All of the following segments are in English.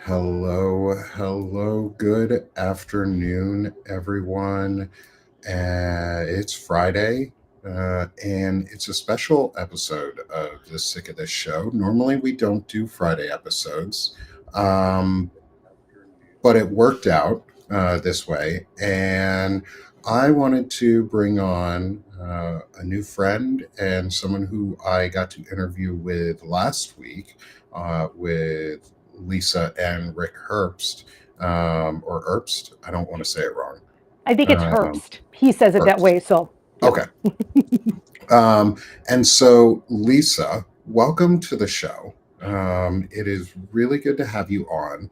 Hello, good afternoon, everyone. It's Friday, and it's a special episode of The Sick of This Show. Normally, we don't do Friday episodes, um, but it worked out this way, and I wanted to bring on a new friend and someone who I got to interview with last week with Lisa and Rick Herbst, or Herbst. I don't want to say it wrong. I think it's Um, Herbst. He says it that Herbst. way. So, yep. Okay. And so, Lisa, welcome to the show. It is really good to have you on.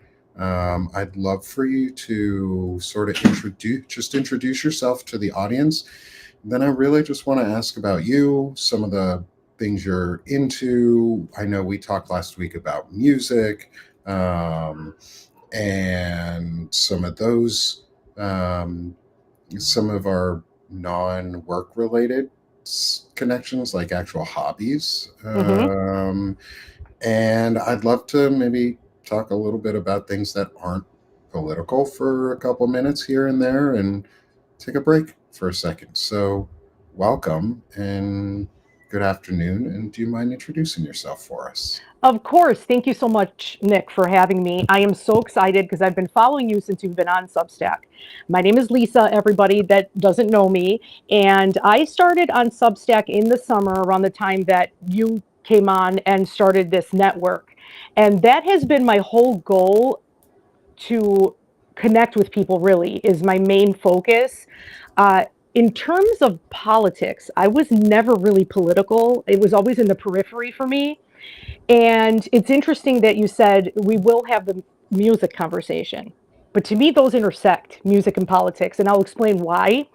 I'd love for you to sort of introduce yourself to the audience. Then I really just want to ask about you, some of the things you're into. I know we talked last week about music, um, and um, some of our non-work related connections, like actual hobbies. Hmm. And I'd love to maybe talk a little bit about things that aren't political for a couple minutes here and there and take a break for a second. So, welcome and good afternoon. And do you mind introducing yourself for us? Of course. Thank you so much, Nick, for having me. I am so excited because I've been following you since you've been on Substack. My name is Lisa, everybody that doesn't know me. And I started on Substack in the summer around the time that you came on and started this network. And that has been my whole goal to connect with people, really, is my main focus. Uh, in terms of politics, I was never really political. It was always in the periphery for me. And it's interesting that you said we will have the music conversation. But to me, those intersect, music and politics, and I'll explain why.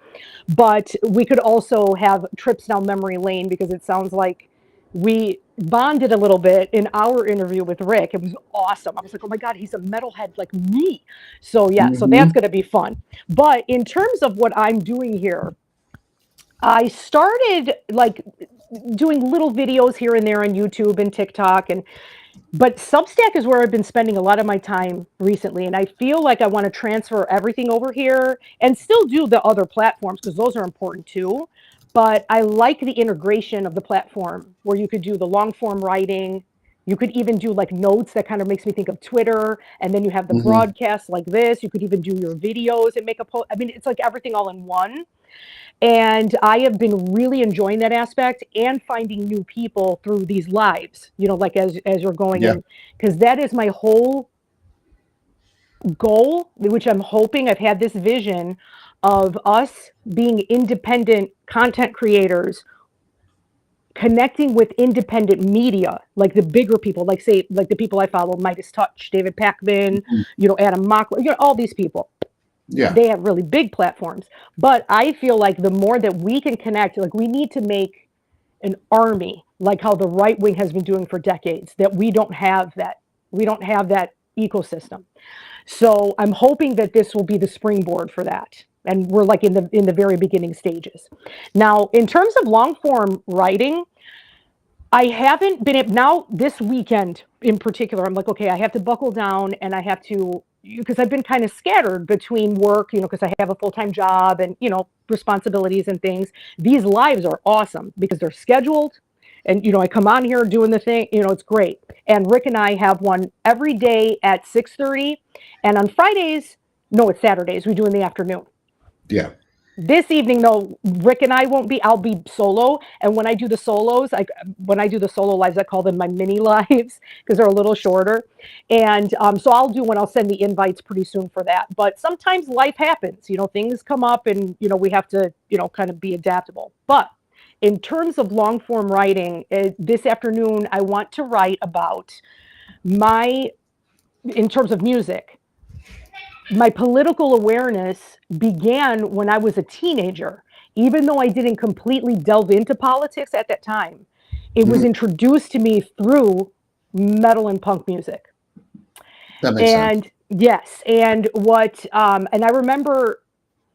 But we could also have trips down memory lane because it sounds like we bonded a little bit in our interview with Rick. It was awesome. I was like, oh my God, he's a metalhead like me. So, yeah, so that's Hmm. going to be fun. But in terms of what I'm doing here, I started like doing little videos here and there on YouTube and TikTok, and but Substack is where I've been spending a lot of my time recently, and I feel like I want to transfer everything over here and still do the other platforms because those are important too. But I like the integration of the platform where you could do the long form writing. You could even do like notes that kind of makes me think of Twitter, and then you have the Hmm. broadcast like this. You could even do your videos and make a post. I mean, it's like everything all in one. And I have been really enjoying that aspect and finding new people through these lives, like as you're going Yeah. in, because that is my whole goal, which I'm hoping I've had this vision of us being independent content creators connecting with independent media, like the bigger people, like say, like the people I follow, Midas Touch, David Pakman, Mhm. Adam Mockler, all these people. Yeah. They have really big platforms. But I feel like the more that we can connect, like we need to make an army, like how the right wing has been doing for decades, that we don't have that ecosystem. So I'm hoping that this will be the springboard for that. And we're like in the very beginning stages. Now, in terms of long form writing, I haven't been now this weekend in particular. I'm like, okay, I have to buckle down and I have to because I've been kind of scattered between work, because I have a full time job and responsibilities and things. These lives are awesome because they're scheduled, and I come on here doing the thing. It's great. And Rick and I have one every day at 6:30, and on Fridays, no, it's Saturdays. We do in the afternoon. Yeah. This evening, though, Rick and I won't be. I'll be solo, and when I do the solo lives, I call them my mini lives because they're a little shorter. And so I'll do one. I'll send the invites pretty soon for that. But sometimes life happens. Things come up, and we have to kind of be adaptable. But in terms of long form writing, this afternoon I want to write about my in terms of music. My political awareness began when I was a teenager. Even though I didn't completely delve into politics at that time, it was Hmm. introduced to me through metal and punk music. That makes sense. And yes, and I remember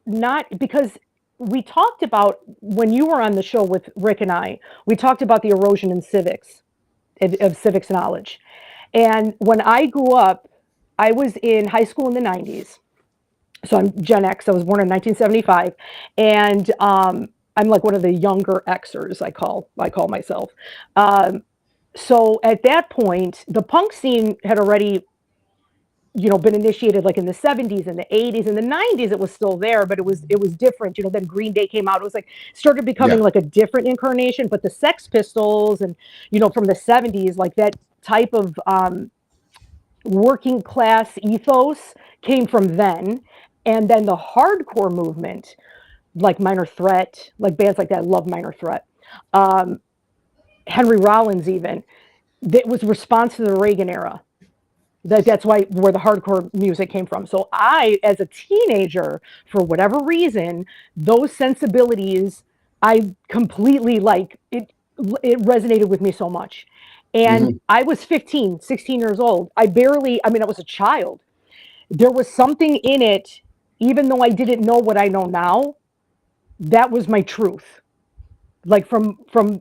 not because we talked about when you were on the show with Rick and we talked about the erosion in civics, of civics knowledge. And when I grew up, I was in high school in the 90s. So I'm Gen X. I was born in 1975, and I'm like one of the younger Xers. I call myself. Um, so at that point, the punk scene had already, been initiated like in the 70s and the 80s and the 90s. It was still there, but it was different. Then Green Day came out. It was like started becoming Yeah. like a different incarnation. But the Sex Pistols and from the 70s, like that type of working class ethos came from then. And then the hardcore movement, like Minor Threat, like bands like that. I love Minor Threat. Um, Henry Rollins, even, that was response to the Reagan era. That's why where the hardcore music came from. So I, as a teenager, for whatever reason, those sensibilities, I completely like it. It resonated with me so much. And Hmm. I was 15, 16 years old. I was a child. There was something in it, even though I didn't know what I know now, that was my truth. Like from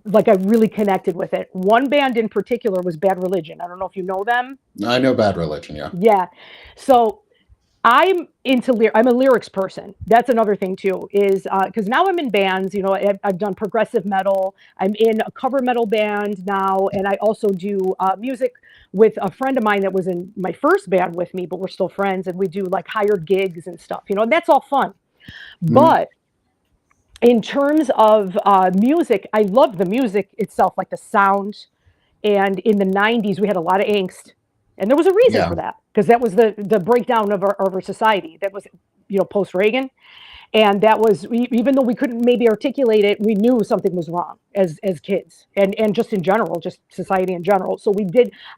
like I really connected with it. One band in particular was Bad Religion. I don't know if you know them. I know Bad Religion. Yeah. Yeah. So I'm a lyrics person. That's another thing too, is because now I'm in bands. I've done progressive metal. I'm in a cover metal band now, and I also do music with a friend of mine that was in my first band with me, but we're still friends, and we do like hired gigs and stuff. And that's all fun. Hmm. But in terms of music, I love the music itself, like the sound. And in the 90s, we had a lot of angst. And there was a reason Yeah. for that, because that was the breakdown of our society. That was, post Reagan. And that was, even though we couldn't maybe articulate it, we knew something was wrong as kids, and just in general, just society in general. So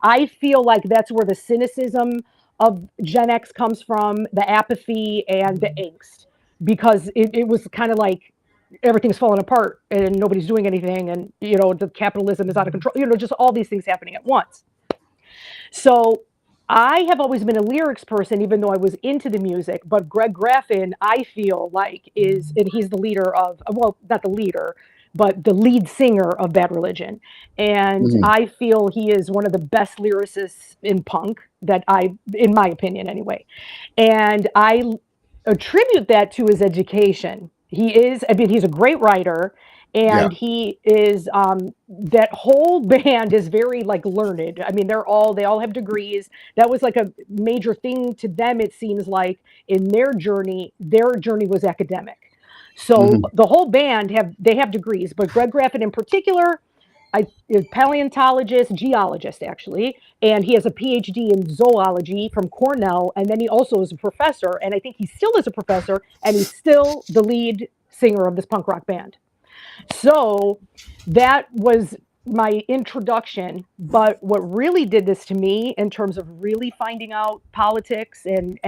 I feel like that's where the cynicism of Gen X comes from, the apathy and the angst, because it was kind of like everything's falling apart and nobody's doing anything, and the capitalism is out of control, just all these things happening at once. So I have always been a lyrics person, even though I was into the music. But Greg Graffin, I feel like, and he's the leader of, well, not the leader, but the lead singer of Bad Religion. And Hmm. I feel he is one of the best lyricists in punk in my opinion anyway. And I attribute that to his education. He's a great writer, Yeah. and he is that whole band is very like learned. I mean, they all have degrees. That was like a major thing to them, it seems like, in their journey was academic. So Hmm. the whole band have degrees, but Greg Graffin in particular, I is paleontologist, geologist actually, and he has a PhD in zoology from Cornell, and then he also is a professor, and I think he still is a professor, and he's still the lead singer of this punk rock band. So that was my introduction. But what really did this to me in terms of really finding out politics and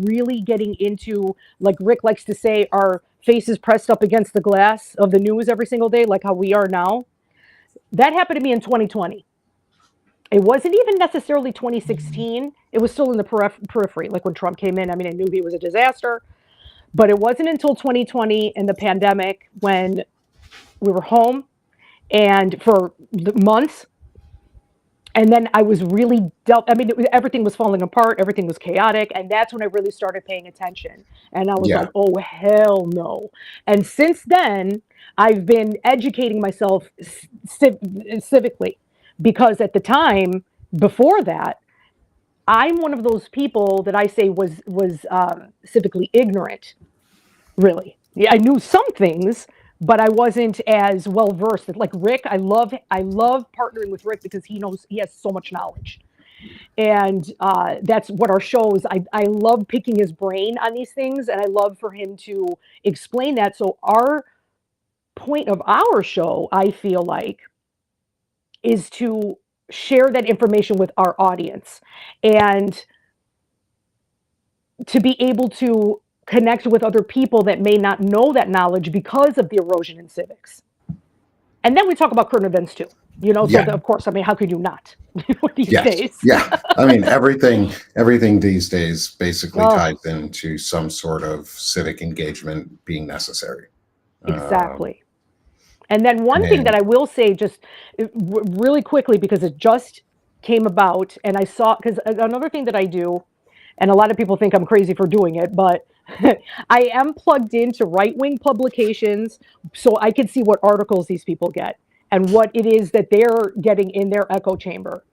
really getting into, like Rick likes to say, our faces pressed up against the glass of the news every single day, like how we are now. That happened to me in 2020. It wasn't even necessarily 2016. It was still in the periphery, like when Trump came in. I mean, I knew he was a disaster, but it wasn't until 2020 and the pandemic, when we were home and for months. And then I was really I mean, everything was falling apart, everything was chaotic, and that's when I really started paying attention. And I was like, Yeah. "Oh hell no!" And since then, I've been educating myself civically, because at the time before that, I'm one of those people that I say was civically ignorant. Really. Yeah, I knew some things, but I wasn't as well versed. Like Rick, I love partnering with Rick because he has so much knowledge. And that's what our shows. I love picking his brain on these things, and I love for him to explain that. So our point of our show, I feel like, is to share that information with our audience, and to be able to connect with other people that may not know that knowledge because of the erosion in civics. And then we talk about current events too. So Yeah. of course, I mean, how could you not these Yes. days? Yeah. I mean, everything these days basically Oh, ties into some sort of civic engagement being necessary. Um, exactly. And then one thing that and I will say, just really quickly, because it just came about, and I saw, because another thing that I do, And a lot of people think I'm crazy for doing it, but I am plugged into right-wing publications so I can see what articles these people get and what it is that they're getting in their echo chamber.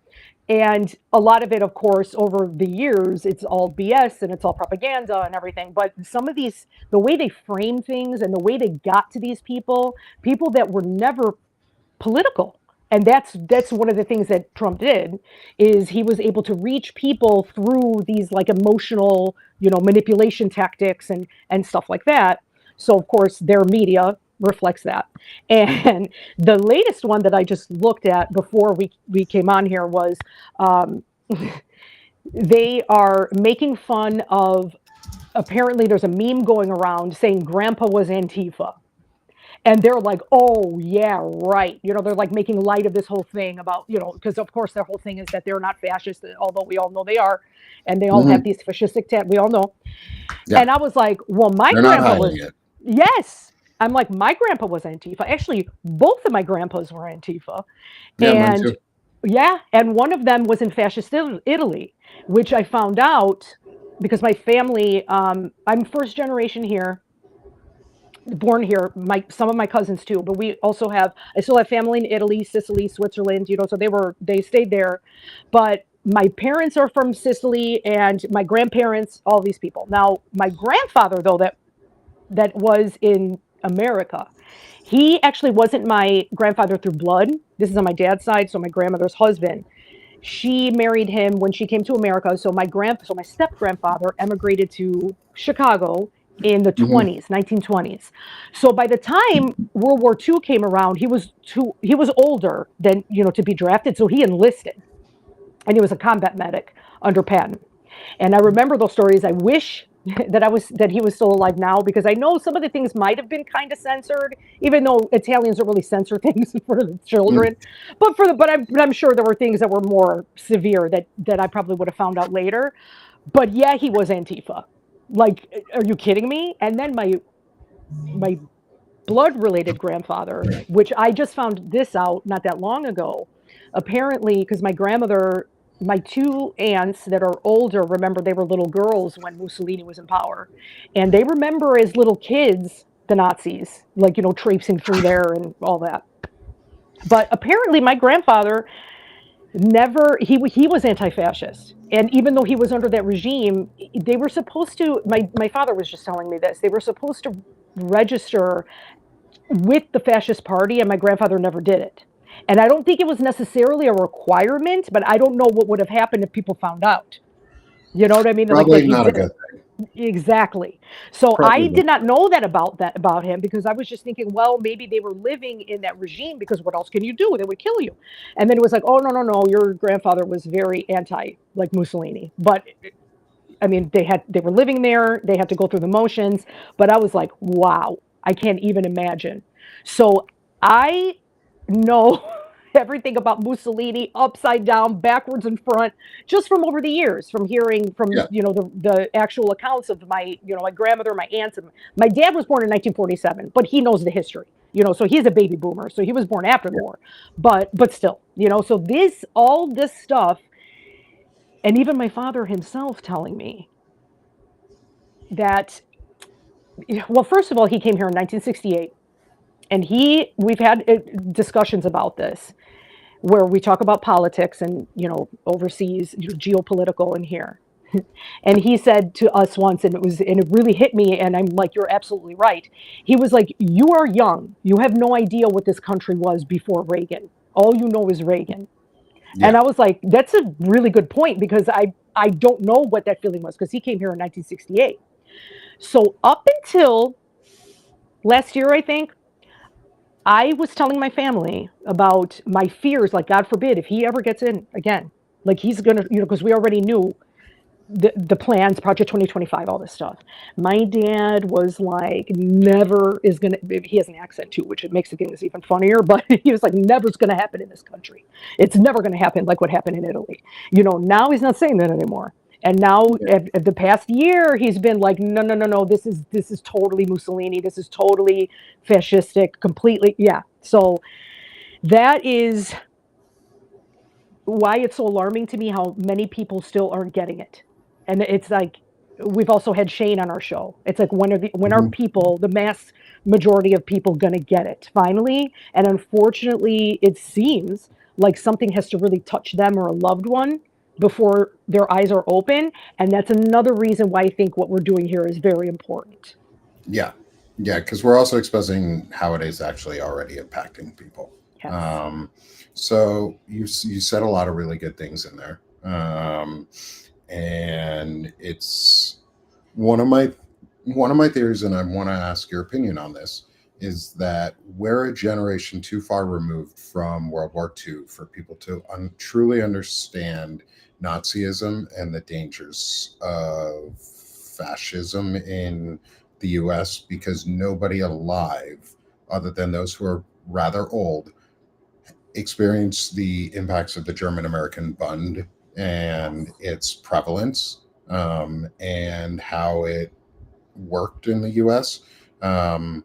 And a lot of it, of course, over the years, it's all BS and it's all propaganda and everything. But some of these, the way they frame things and the way they got to these people that were never political. And that's one of the things that Trump did is he was able to reach people through these like emotional, manipulation tactics and stuff like that. So of course their media reflects that. And the latest one that I just looked at before we came on here was um, they are making fun of, apparently there's a meme going around saying grandpa was Antifa, and they're like, oh yeah, right, they're like making light of this whole thing about, because of course their whole thing is that they're not fascist, although we all know they are, and they all have Hmm. these fascistic we all know. Yeah, And I was like, well, my they're not grandpa hiding was, it. yes, I'm like, my grandpa was Antifa. Actually, both of my grandpas were Antifa. Yeah, mine And too. yeah, and one of them was in fascist Italy, which I found out because my family, I'm first generation here, born here. Some of my cousins too, but I still have family in Italy, Sicily, Switzerland, so they stayed there. But my parents are from Sicily and my grandparents, all these people. Now, my grandfather though, that was in America, he actually wasn't my grandfather through blood. This is on my dad's side, so my grandmother's husband. She married him when she came to America. So my step grandfather emigrated to Chicago in the Hmm. 1920s. So by the time World War II came around, he was older than, to be drafted. So he enlisted and he was a combat medic under Patton. And I remember those stories. I wish that he was still alive now, because I know some of the things might have been kind of censored, even though Italians don't really censor things for the children. But I'm sure there were things that were more severe that I probably would have found out later. But yeah, he was Antifa. Like, are you kidding me? And then my blood related grandfather, which I just found this out not that long ago, apparently, because my two aunts that are older remember they were little girls when Mussolini was in power. And they remember as little kids the Nazis, like, traipsing through there and all that. But apparently, my grandfather never, he was anti-fascist, and even though he was under that regime, they were supposed to, my father was just telling me this, they were supposed to register with the fascist party, and my grandfather never did it. And I don't think it was necessarily a requirement, but I don't know what would have happened if people found out. You know what I mean? Like that Probably he not a did good it. thing. Exactly. So Probably I not. did not know that about him, because I was just thinking, well, maybe they were living in that regime, because what else can you do? They would kill you. And then it was like, oh, no, no, no, your grandfather was very anti, like Mussolini. But I mean, they were living there, they had to go through the motions. But I was like, wow, I can't even imagine. So I know everything about Mussolini upside down, backwards and front, just from over the years, from hearing from, Yeah, the actual accounts of my grandmother, my aunts. And my dad was born in 1947, but he knows the history, so he's a baby boomer, so he was born after the yeah. war. But still, so all this stuff, and even my father himself telling me that, well, first of all, he came here in 1968, and we've had discussions about this, where we talk about politics and, overseas, geopolitical in here. And he said to us once, and it really hit me, and I'm like, you're absolutely right. He was like, you are young, you have no idea what this country was before Reagan. All you know is Reagan. And Yeah. I was like, that's a really good point, because I don't know what that feeling was, because he came here in 1968. So up until last year, I think, I was telling my family about my fears, like, God forbid, if he ever gets in again, like he's gonna, because we already knew the plans, Project 2025, all this stuff. My dad was like, never is gonna. He has an accent too, which it makes things even funnier. But he was like, never's gonna happen in this country. It's never gonna happen like what happened in Italy. Now he's not saying that anymore. And now, Yeah. at the past year, he's been like, no, no, no, no. This is totally Mussolini. This is totally fascistic. Completely, yeah. So that is why it's so alarming to me how many people still aren't getting it. And it's like we've also had Shane on our show. It's like when are Mhm. people, the mass majority of people, going to get it finally? And unfortunately, it seems like something has to really touch them or a loved one before their eyes are open. And that's another reason why I think what we're doing here is very important. Yeah, yeah, because we're also exposing how it is actually already impacting people. Yes. Um, so you said a lot of really good things in there, and it's one of my one of my theories, and I want to ask your opinion on this. Is that we're a generation too far removed from World War II for people to truly understand Nazism and the dangers of fascism in the US because nobody alive, other than those who are rather old, experienced the impacts of the German American Bund and its prevalence, and how it worked in the US. Um,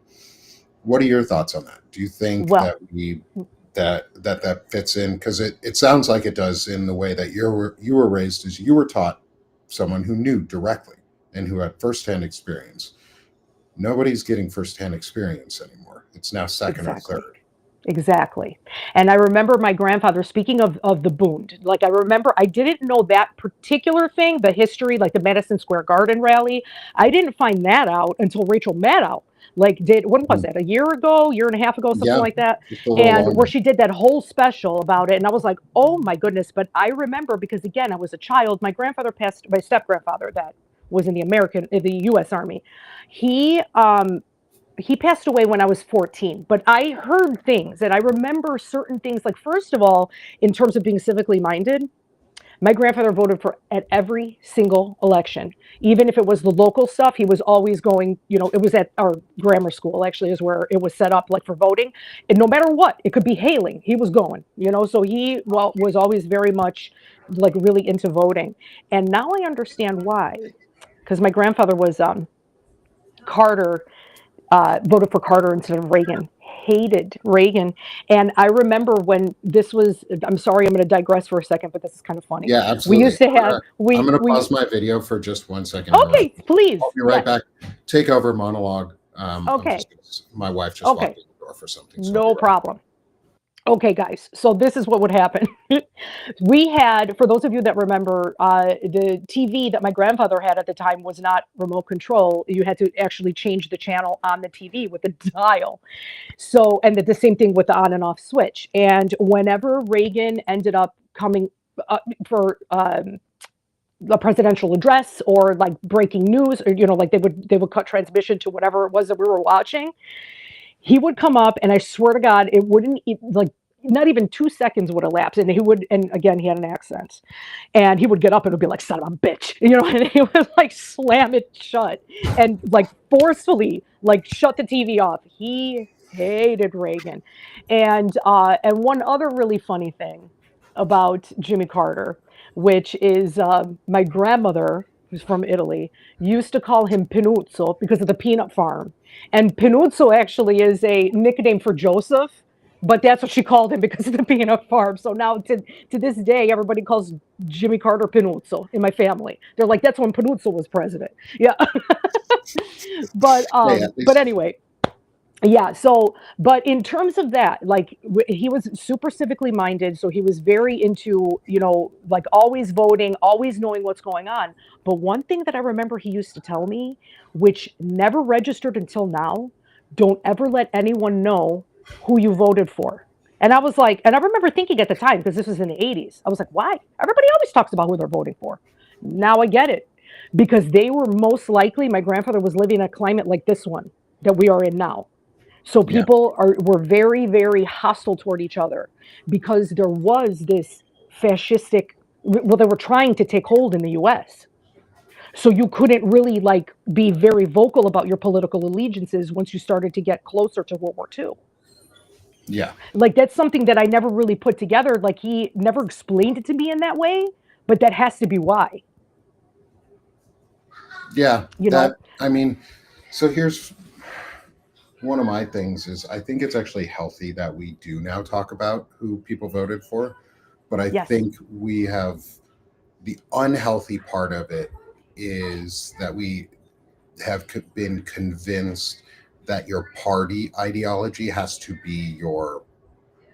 what are your thoughts on that? Do you think that Well, we that fits in? Because it sounds like it does in the way that you were raised, as you were taught someone who knew directly and who had firsthand experience. Nobody's getting firsthand experience anymore. It's now second or exactly. third. Exactly. And I remember my grandfather, speaking of the Bund, like I remember I didn't know that particular thing, the history, like the Madison Square Garden rally. I didn't find that out until Rachel Maddow, like did, what was Mhm. that, a year ago, year and a half ago, something Yeah, like that. just a little And where longer. she did that whole special about it. And I was like, oh my goodness. But I remember because again, I was a child. My grandfather passed, my step grandfather that was in the US Army. He he passed away when I was 14, but I heard things and I remember certain things. Like, first of all, in terms of being civically minded, my grandfather voted for at every single election, even if it was the local stuff. He was always going, it was at our grammar school, actually, is where it was set up like for voting. And no matter what, it could be hailing, he was going, so he was always very much like really into voting. And now I understand why, because my grandfather was Carter, voted for Carter instead of Reagan. Hated Reagan. And I remember when this was, I'm sorry, I'm going to digress for a second, but this is kind of funny. Yeah, We absolutely. used to have, I'm gonna we, pause my video for just 1 second, Hillary. okay, please. I'll be right Yes. back. Take over monologue. I'm Okay. just my wife just Okay. walked in the door for something, so I'll be No right problem. Okay, guys. So this is what would happen. We had, for those of you that remember, the TV that my grandfather had at the time was not remote control. You had to actually change the channel on the TV with a dial. So, and the same thing with the on and off switch. And whenever Reagan ended up coming for a presidential address or like breaking news, or like they would cut transmission to whatever it was that we were watching, he would come up, and I swear to God, it wouldn't like not even 2 seconds would elapse, and he would, and again, he had an accent, and he would get up and would be like, "Son of a bitch," and he would like slam it shut and like forcefully like shut the TV off. He hated Reagan, and one other really funny thing about Jimmy Carter, which is my grandmother, who's from Italy, used to call him Pinuzzo because of the peanut farm. And Pinuzzo actually is a nickname for Joseph, but that's what she called him because of the peanut farm. So now to this day, everybody calls Jimmy Carter Pinuzzo in my family. They're like, that's when Pinuzzo was president. Yeah. but Hey, um, at but least anyway, yeah. So, but in terms of that, like he was super civically minded. So he was very into, like always voting, always knowing what's going on. But one thing that I remember he used to tell me, which never registered until now, don't ever let anyone know who you voted for. And I was like, and I remember thinking at the time, because this was in the 80s, I was like, why? Everybody always talks about who they're voting for. Now I get it. Because they were most likely, my grandfather was living in a climate like this one that we are in now. So yeah, people were very, very hostile toward each other because there was this fascistic, well, they were trying to take hold in the US. So you couldn't really like be very vocal about your political allegiances once you started to get closer to World War II. yeah, Like that's something that I never really put together. Like he never explained it to me in that way, but that has to be why, yeah. you That know? I mean, so here's one of my things is I think it's actually healthy that we do now talk about who people voted for, but I Yes. think we have the unhealthy part of it is that we have been convinced that your party ideology has to be your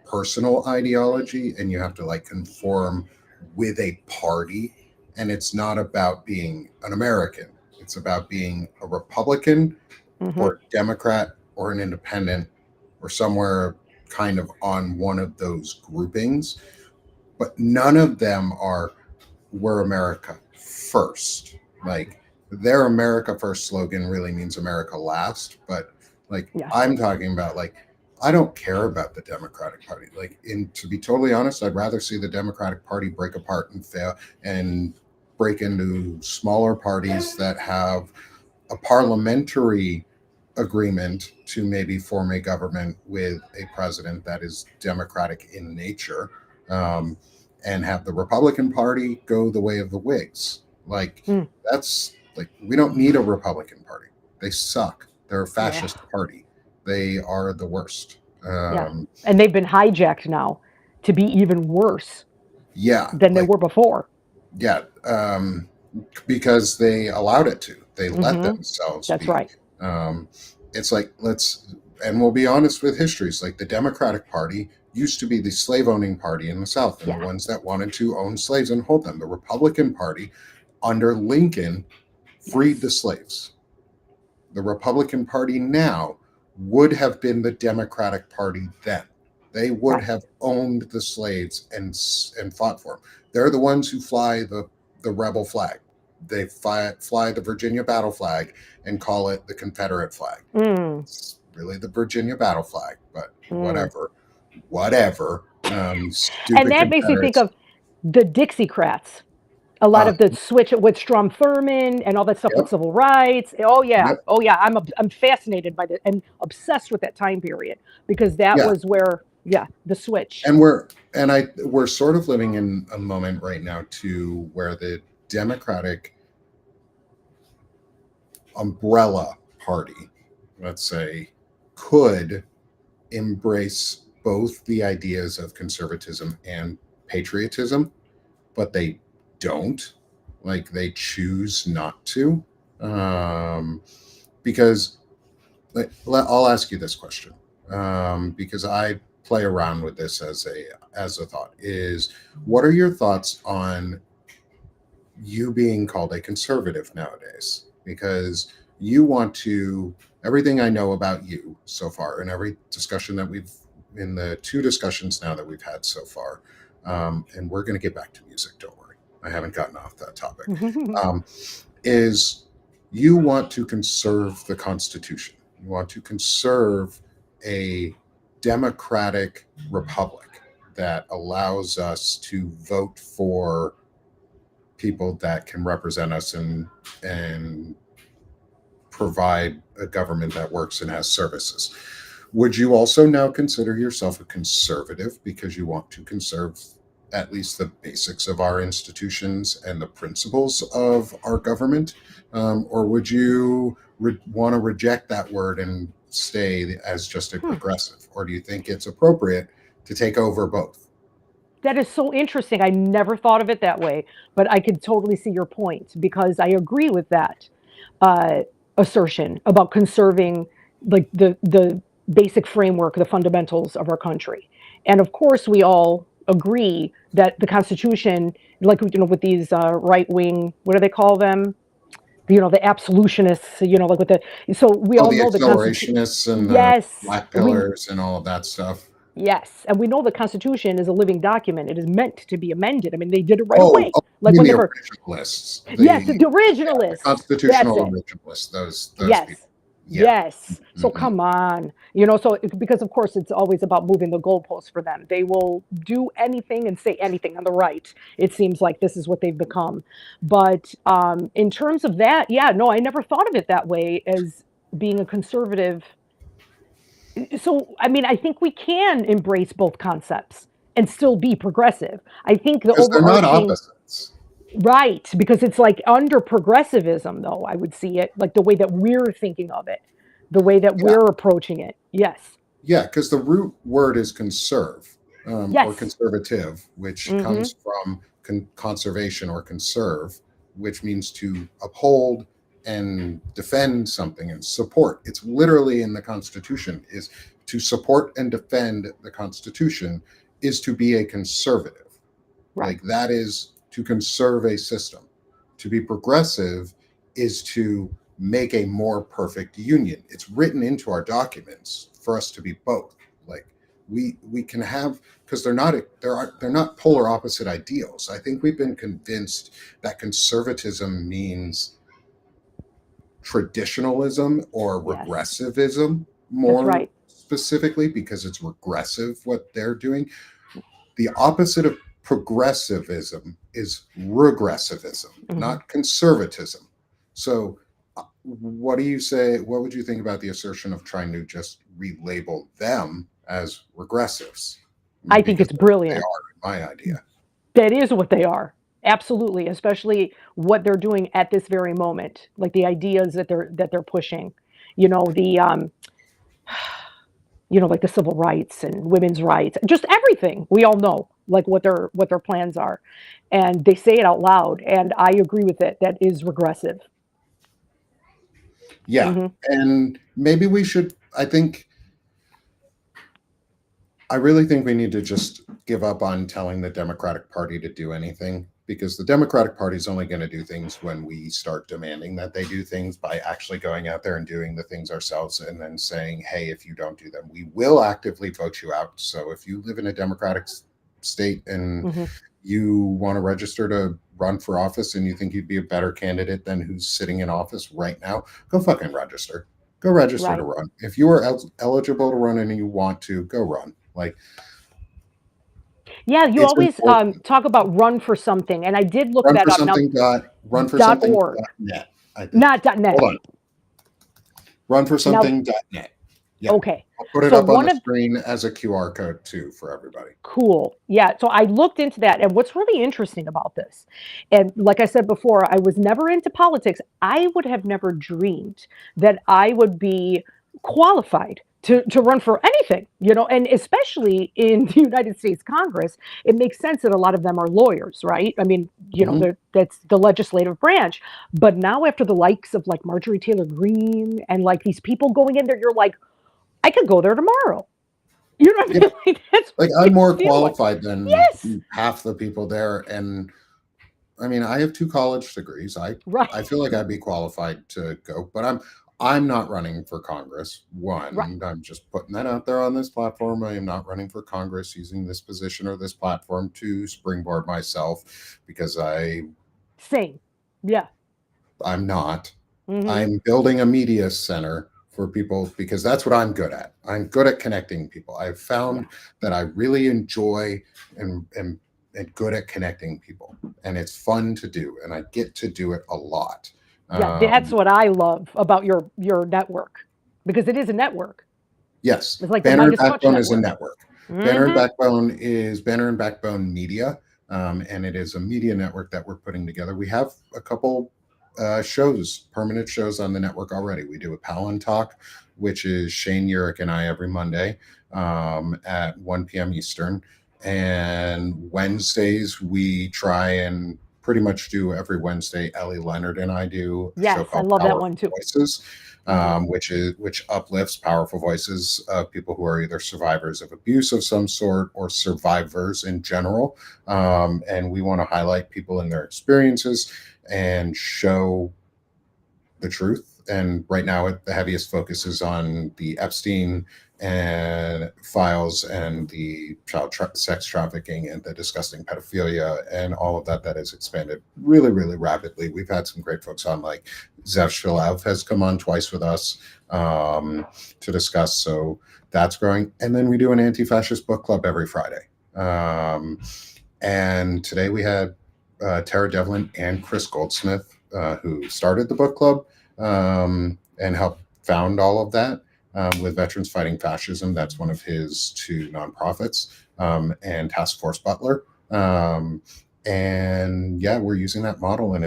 personal ideology, and you have to like conform with a party. And it's not about being an American, it's about being a Republican Hmm. or a Democrat or an independent or somewhere kind of on one of those groupings. But none of them are "we're America first." Like their America first slogan really means America last. But like Yes. I'm talking about, like, I don't care about the Democratic Party. Like, in to be totally honest, I'd rather see the Democratic Party break apart and fail and break into smaller parties that have a parliamentary agreement to maybe form a government with a president that is democratic in nature, um, and have the Republican Party go the way of the Whigs. Like, Mm. that's like, we don't need a Republican Party. They suck. They're a Yeah. fascist party. They are the worst. Yeah. And they've been hijacked now to be even worse Yeah, than they like, were before. yeah, because they allowed it to. They let Hmm. themselves That's be. right. Um, it's like, and we'll be honest with history. It's like the Democratic Party used to be the slave owning party in the South and the Yeah. ones that wanted to own slaves and hold them. The Republican Party under Lincoln freed the Yes. slaves. The Republican Party now would have been the Democratic Party then. They would Right. have owned the slaves and fought for them. They're the ones who fly the rebel flag. They fly the Virginia battle flag and call it the Confederate flag. Mm. It's really the Virginia battle flag, but Mm. whatever. And Stupid that makes me think Confederates. of the Dixiecrats. A lot Uh, of the switch with Strom Thurmond and all that stuff with yep, civil rights. Oh yeah, yep, oh yeah. I'm fascinated by that and obsessed with that time period because that yeah. was where, yeah, the switch. And we're sort of living in a moment right now too where the Democratic umbrella party, let's say, could embrace both the ideas of conservatism and patriotism, but they don't. Like, they choose not to. Um, because, like, I'll ask you this question, because I play around with this as a thought: is what are your thoughts on you being called a conservative nowadays? Because you want to, everything I know about you so far and every discussion that we've, in the two discussions now that we've had so far, and we're going to get back to music, don't worry, I haven't gotten off that topic, um, is you want to conserve the Constitution. You want to conserve a democratic republic that allows us to vote for people that can represent us and provide a government that works and has services. Would you also now consider yourself a conservative because you want to conserve at least the basics of our institutions and the principles of our government? Or would you want to reject that word and stay as just a Hmm. progressive? Or do you think it's appropriate to take over both? That is so interesting. I never thought of it that way, but I could totally see your point because I agree with that uh, assertion about conserving like the basic framework, the fundamentals of our country. And of course, we all agree that the Constitution, like with these right wing, what do they call them? The absolutionists, like with the so we Oh, all the know the Constitution. accelerationists and the Yes, black we pillars and all of that stuff. Yes, and we know the Constitution is a living document. It is meant to be amended. I mean, they did it right Oh, away. oh, Like you mean when they the were, originalists, yes, the the originalists. That's constitutional it. originalists, those Yes, people. Yeah. yes. So Mhm. come on, so because of course it's always about moving the goalposts for them. They will do anything and say anything on the right. It seems like this is what they've become. But in terms of that, yeah, no, I never thought of it that way as being a conservative. So, I mean, I think we can embrace both concepts and still be progressive. I think the Because they're not overarching, opposites. right, because it's like under progressivism, though, I would see it like the way that we're thinking of it, the way that Yeah. we're approaching it. Yes. Yeah, because the root word is conserve, or Yes. conservative, which Hmm. comes from conservation or conserve. which means to uphold and defend something and support. It's literally in the Constitution, is to support and defend the Constitution is to be a conservative. Right. Like that is to conserve a system. To be progressive is to make a more perfect union. It's written into our documents for us to be both. Like we can have, because they're not polar opposite ideals. I think we've been convinced that conservatism means traditionalism or Yes. regressivism That's more right. specifically because it's regressive what they're doing. The opposite of progressivism is regressivism, Hmm. not conservatism. So, what do you say? What would you think about the assertion of trying to just relabel them as regressives? I I mean, think because it's they are, brilliant. in my idea. That is what they are. Absolutely, especially what they're doing at this very moment, like the ideas that they're pushing. You know, like the civil rights and women's rights, just everything. We all know like what their plans are. And they say it out loud, and I agree with it. That is regressive. Yeah, Hmm. and maybe we should. I really think we need to just give up on telling the Democratic Party to do anything because the Democratic Party is only going to do things when we start demanding that they do things by actually going out there and doing the things ourselves and then saying, hey, if you don't do them, we will actively vote you out. So if you live in a Democratic state and Hmm. you want to register to run for office and you think you'd be a better candidate than who's sitting in office right now, go fucking register. Go register to Right. run. If you are eligible to run and you want to, go run. Like Yeah, you it's always important. talk about run for something, and I did look Run that for up. Now, something dot run for dot something org, dot net, I think. not dot Hold net. on. Run for Now, something dot net. Yeah. okay. I'll put it So up on one the of screen as a QR code too for everybody. Cool. Yeah. So I looked into that. And what's really interesting about this, and like I said before, I was never into politics. I would have never dreamed that I would be qualified to run for anything, and especially in the United States Congress, it makes sense that a lot of them are lawyers, right? I mean, Hmm. that's the legislative branch. But now, after the likes of like Marjorie Taylor Greene and like these people going in there, you're like, I could go there tomorrow. You know what I Yeah. mean? Like, that's Like what I'm I more feel like. qualified than Yes. half the people there. And I mean, I have two college degrees. I Right. feel like I'd be qualified to go, but I'm not running for Congress. Right. One, I'm just putting that out there on this platform. I am not running for Congress using this position or this platform to springboard myself because Same. Yeah. I'm not. Hmm. I'm building a media center for people because that's what I'm good at. I'm good at connecting people. I've Yeah. found that I really enjoy and good at connecting people, and it's fun to do, and I get to do it a lot. Yeah. That's Um, what I love about your network, because it is a network. yes, It's like the Banner and Midas Touch Backbone is a network. network. Hmm. Banner and Backbone Media, and it is a media network that we're putting together. We have a couple shows, permanent shows on the network already. We do a Palin Talk, which is Shane Urick and I every Monday at 1 p.m. Eastern. And Wednesdays, we try and pretty much do every Wednesday. Ellie Leonard and I do a show Yes, I called love that Powerful one too. Voices, Hmm. which uplifts powerful voices of people who are either survivors of abuse of some sort or survivors in general. And we want to highlight people and their experiences and show the truth. And right now, the heaviest focus is on the Epstein and files and the sex trafficking and the disgusting pedophilia and all of that has expanded really, really rapidly. We've had some great folks on, like Zev Shalev has come on twice with us to discuss. So that's growing. And then we do an anti-fascist book club every Friday. And today we had Tara Devlin and Chris Goldsmith, who started the book club and helped found all of that with Veterans Fighting Fascism. That's one of his two nonprofits, and Task Force Butler. And yeah, we're using that model. And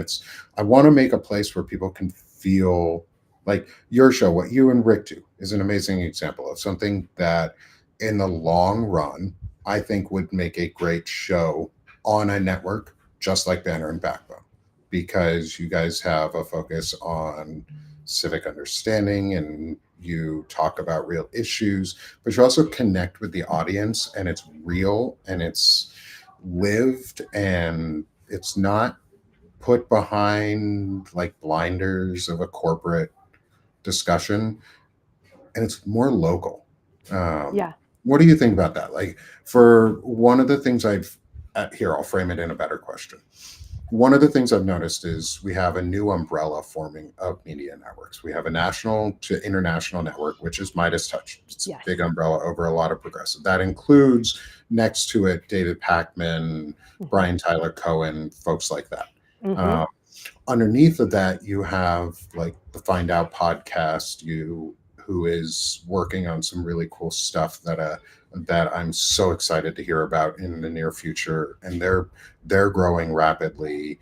I want to make a place where people can feel like your show, what you and Rick do, is an amazing example of something that in the long run, I think would make a great show on a network just like Banner and Backbone. because you guys have a focus on civic understanding and you talk about real issues, but you also connect with the audience and it's real and it's lived and it's not put behind like blinders of a corporate discussion and it's more local. Um, Yeah. what do you think about that? Like, for one of the things here, I'll frame it in a better question. One of the things I've noticed is we have a new umbrella forming of media networks. We have a national to international network, which is Midas Touch. It's a Yes. big umbrella over a lot of progressive. That includes next to it David Pakman, Hmm. Brian Tyler Cohen, folks like that. Hmm. Um, Underneath of that, you have like the Find Out podcast, who is working on some really cool stuff that I'm so excited to hear about in the near future, and they're growing rapidly.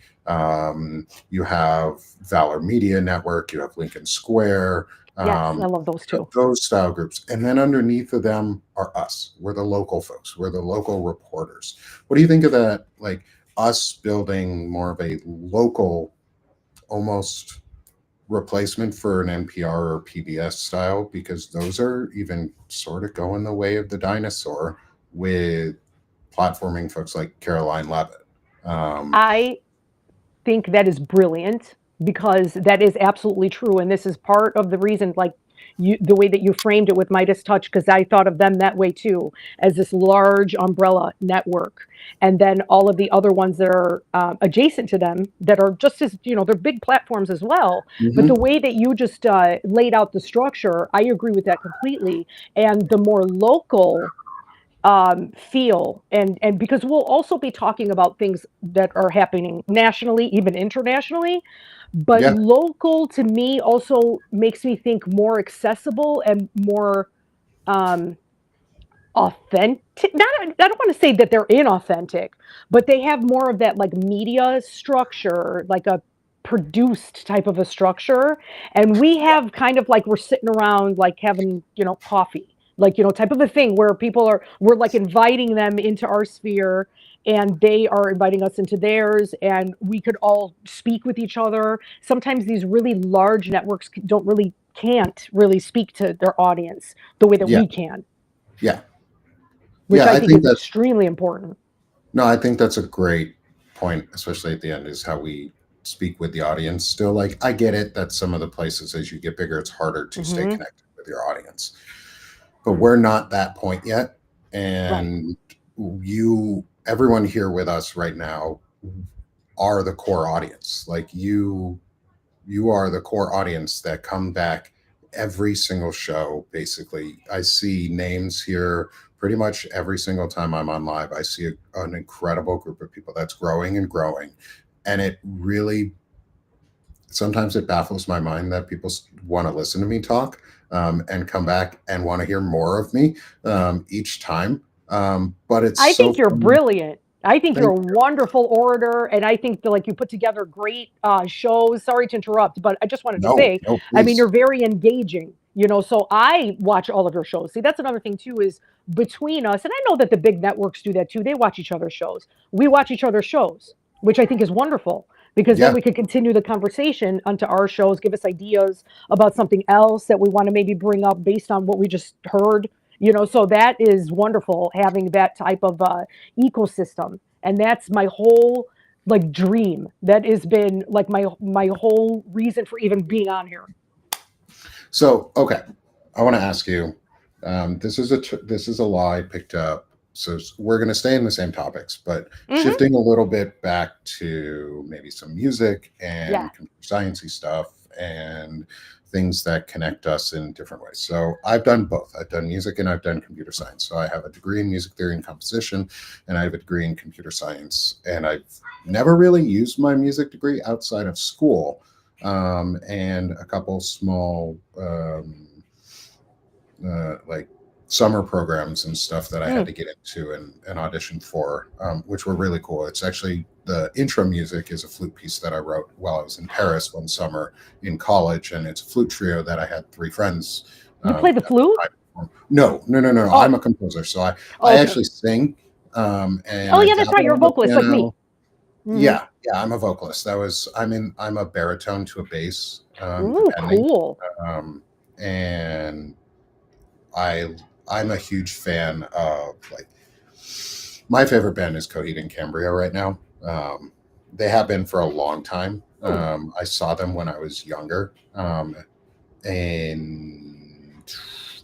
You have Valor Media Network, you have Lincoln Square, Yes, I um, love those two. those style groups, and then underneath of them are us. We're the local folks. We're the local reporters. What do you think of that? Like us building more of a local, almost replacement for an NPR or PBS style, because those are even sort of going the way of the dinosaur with platforming folks like Caroline Levitt. Um, I think that is brilliant because that is absolutely true. And this is part of the reason, like the way that you framed it with Midas Touch, because I thought of them that way too, as this large umbrella network. And then all of the other ones that are adjacent to them that are just as, they're big platforms as well. But the mhm. way that you just laid out the structure, I agree with that completely. And the more local feel and because we'll also be talking about things that are happening nationally, even internationally, but Yeah, local to me also makes me think more accessible and more um, authentic. Not, I don't want to say that they're inauthentic, but they have more of that like media structure, like a produced type of a structure. And we have kind of like we're sitting around like having, coffee, like, type of a thing where we're like inviting them into our sphere and they are inviting us into theirs and we could all speak with each other. Sometimes these really large networks can't really speak to their audience the way that yeah, we can, yeah, which yeah. I I think think is that extremely important. no, I think that's a great point, especially at the end, is how we speak with the audience. Still, like I get it that some of the places as you get bigger, it's harder to stay Hmm. connected with your audience, but we're not that point yet, Right. and everyone here with us right now are the core audience. Like you are the core audience that come back every single show. Basically, I see names here pretty much every single time I'm on live. I see an incredible group of people that's growing and growing, and it really sometimes it baffles my mind that people want to listen to me talk, and come back and want to hear more of me each time. But it's I so think you're fun. brilliant. I think you're Thank a wonderful orator, and I think that like you put together great shows. Sorry to interrupt, but I just wanted to No, say, no, I mean, you're please. very engaging. So I watch all of your shows. See, that's another thing too is between us, and I know that the big networks do that too. They watch each other's shows. We watch each other's shows, which I think is wonderful because then Yeah, we could continue the conversation onto our shows, give us ideas about something else that we want to maybe bring up based on what we just heard. So that is wonderful having that type of ecosystem, and that's my whole like dream. That has been like my whole reason for even being on here. so, okay, I want to ask you. This is a law I picked up. So we're going to stay in the same topics, but Hmm. shifting a little bit back to maybe some music Yeah. and computer sciencey stuff and things that connect us in different ways. So I've done both. I've done music and I've done computer science. So I have a degree in music theory and composition, and I have a degree in computer science. And I've never really used my music degree outside of school, and a couple small like summer programs and stuff that I had Mm. to get into and audition for, which were really cool. It's actually the intro music is a flute piece that I wrote while I was in Paris one summer in college, and it's a flute trio that I had three friends. You play the At the flute? time. No, no, no, no, no. I'm Oh, a composer, so I okay. actually sing, and Oh I yeah, that's right. dabble You're a on the vocalist like me. piano. Hmm. Yeah, I'm a vocalist. I'm a baritone to a bass, Ooh, depending. cool. Um, and I I'm a huge fan of like my favorite band is Coheed and Cambria right now. They have been for a long time. Ooh. I saw them when I was younger, and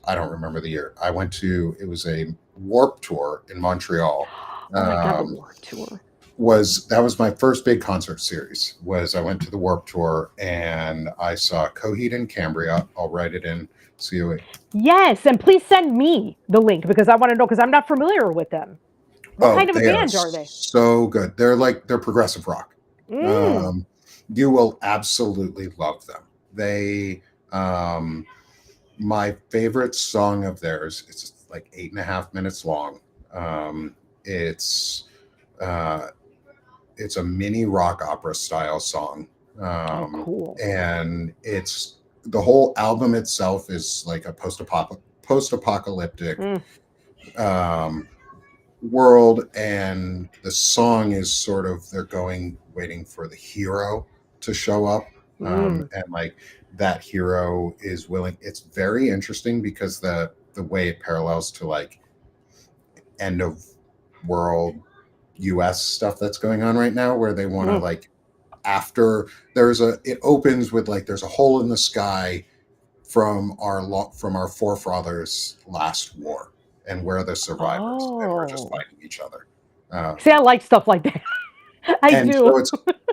I don't remember the year. I went to it was a Warp Tour in Montreal. Oh my God, the Um, Warped Tour. was that was my first big concert series. Was I went to the Warp Tour and I saw Coheed and Cambria. I'll write it in. COE. Yes, and please send me the link because I want to know because I'm not familiar with them. What Oh, kind of a they are band are they? so good. They're progressive rock. Mm. Um, you will absolutely love them. They um, my favorite song of theirs. It's like 8.5 minutes long. Um, it's uh, it's a mini rock opera style song, Oh, cool. and it's the whole album itself is like a post apocalyptic Mm. um, world, and the song is sort of they're going waiting for the hero to show up, Mm. and like that hero is willing. It's very interesting because the way it parallels to like end of world US stuff that's going on right now where they want to Mm. like after it opens with like there's a hole in the sky from our forefathers last war, and we're the survivors and we're just Oh. fighting each other. um, See, I like stuff like that. I and so do.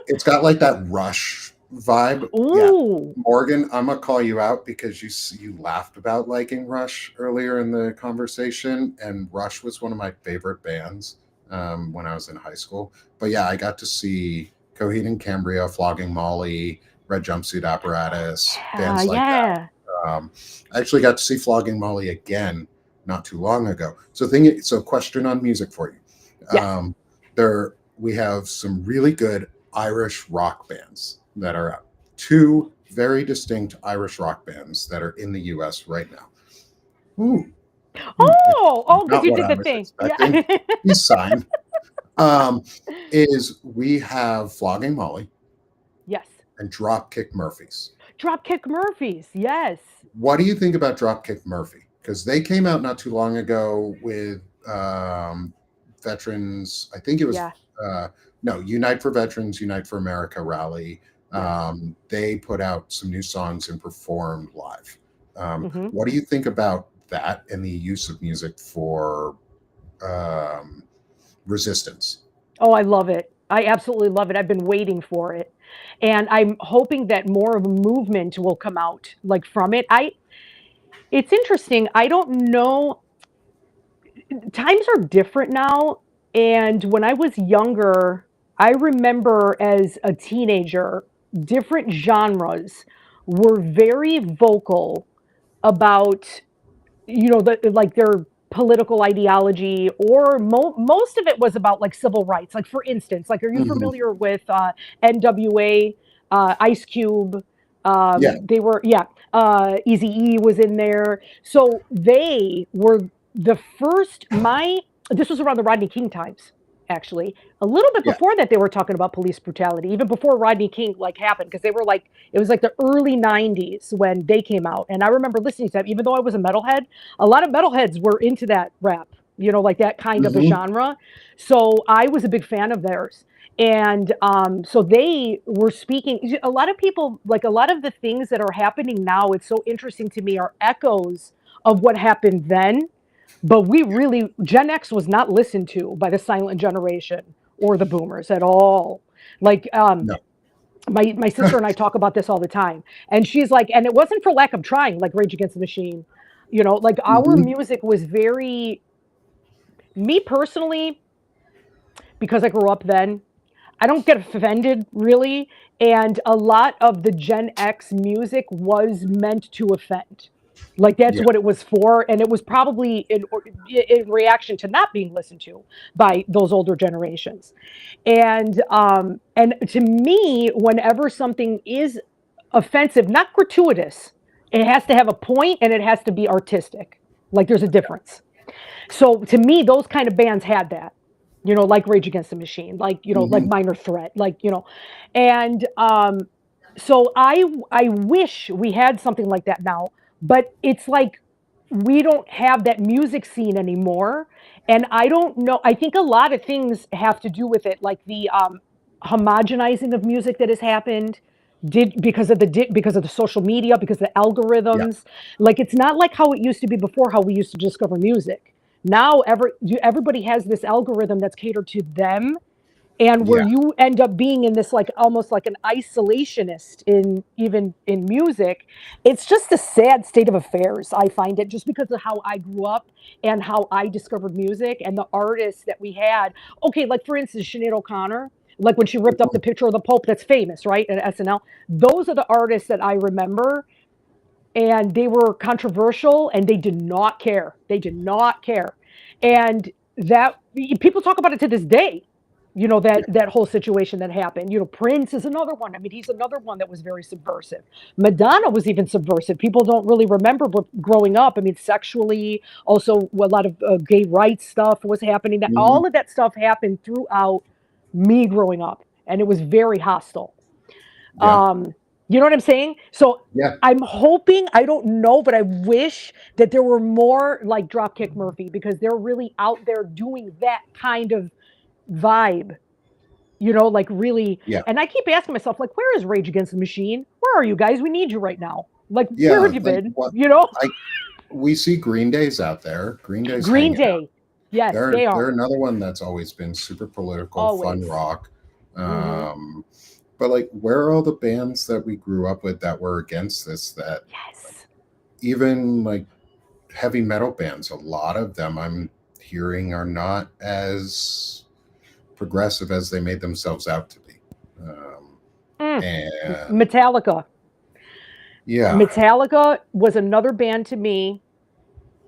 it's got like that Rush vibe. Yeah, Ooh. Morgan, I'm gonna call you out because you laughed about liking Rush earlier in the conversation, and Rush was one of my favorite bands when I was in high school. But yeah, I got to see Coheed and Cambria, Flogging Molly, Red Jumpsuit Apparatus, Yeah, bands like that. yeah. I actually got to see Flogging Molly again not too long ago. So question on music for you. Yes. There we have some really good Irish rock bands that are out. Two very distinct Irish rock bands that are in the U.S. right now. Ooh, it's Oh, because not you what did I the was thing. expecting. Yeah. Peace sign. Um, is we have Flogging Molly Yes. and Dropkick Murphys. Dropkick Murphys. Yes. What do you think about Dropkick Murphy? Because they came out not too long ago with veterans. I think it was Yeah. no Unite for Veterans, Unite for America rally. Yes. They put out some new songs and performed live. Hmm. What do you think about that and the use of music for um, resistance? Oh, I love it. I absolutely love it. I've been waiting for it. And I'm hoping that more of a movement will come out like from it. It's interesting. I don't know. Times are different now. And when I was younger, I remember as a teenager, different genres were very vocal about, like their political ideology, or most of it was about like civil rights. Like, for instance, like, are you Mhm. familiar with NWA, Ice Cube? Yeah, They were, yeah, Easy E was in there. So they were the first, this was around the Rodney King times, actually. A little bit yeah. before that, they were talking about police brutality, even before Rodney King like happened, because they were like, it was like the early 90s when they came out. And I remember listening to them, even though I was a metalhead, a lot of metalheads were into that rap, like that kind of a Hmm. genre. So I was a big fan of theirs. And so they were speaking. A lot of people, like a lot of the things that are happening now, it's so interesting to me, are echoes of what happened then. But Gen X was not listened to by the silent generation or the boomers at all. Like, No. my sister and I talk about this all the time, and she's like, and it wasn't for lack of trying, like Rage Against the Machine, like our Hmm. music was very, me personally, because I grew up then, I don't get offended really, and a lot of the Gen X music was meant to offend. Like, that's Yeah. what it was for, and it was probably in reaction to not being listened to by those older generations. And to me, whenever something is offensive, not gratuitous, it has to have a point and it has to be artistic. Like, there's a difference. So to me, those kind of bands had that. like Rage Against the Machine, like, like Hmm. Minor Threat, like, and so I wish we had something like that now, but it's like we don't have that music scene anymore. And I don't know, I think a lot of things have to do with it, like the homogenizing of music that has happened did because of the social media, because of the Yeah, algorithms. Like it's not like how it used to be before, how we used to discover music. Now everybody has this algorithm that's catered to them, and where yeah, you end up being in this like almost like an isolationist in even in music. It's just a sad state of affairs, I find it, just because of how I grew up and how I discovered music and the artists that we had. Okay, like for instance, Sinead O'Connor, like when she ripped up the picture of the Pope, that's famous, right, at SNL. Those are the artists that I remember, and they were controversial, and they did not care. They did not care. And that people talk about it to this day, yeah. that whole situation that happened. Prince is another one. I mean, he's another one that was very subversive. Madonna was even subversive. People don't really remember, but growing up, I mean, sexually, also a lot of gay rights stuff was happening. That Hmm. all of that stuff happened throughout me growing up, and it was very hostile. Yeah, um you know what I'm saying? So yeah, I'm hoping, I don't know, but I wish that there were more like Dropkick Murphy, because they're really out there doing that kind of vibe, like really. yeah, And I keep asking myself, like, where is Rage Against the Machine? Where are you guys? We need you right now. Like, where yeah. have you Like been? what I we see Green Day's out there. Green Day's Green hanging out. Day. Yes, They're they they're are. another one that's always been super political, fun Always. rock. Mm-hmm. Um, but like, where are all the bands that we grew up with that were against this? That Yes. even like heavy metal bands, a lot of them I'm hearing are not as progressive as they made themselves out to be. Um, Mm. and Metallica. yeah, Metallica was another band to me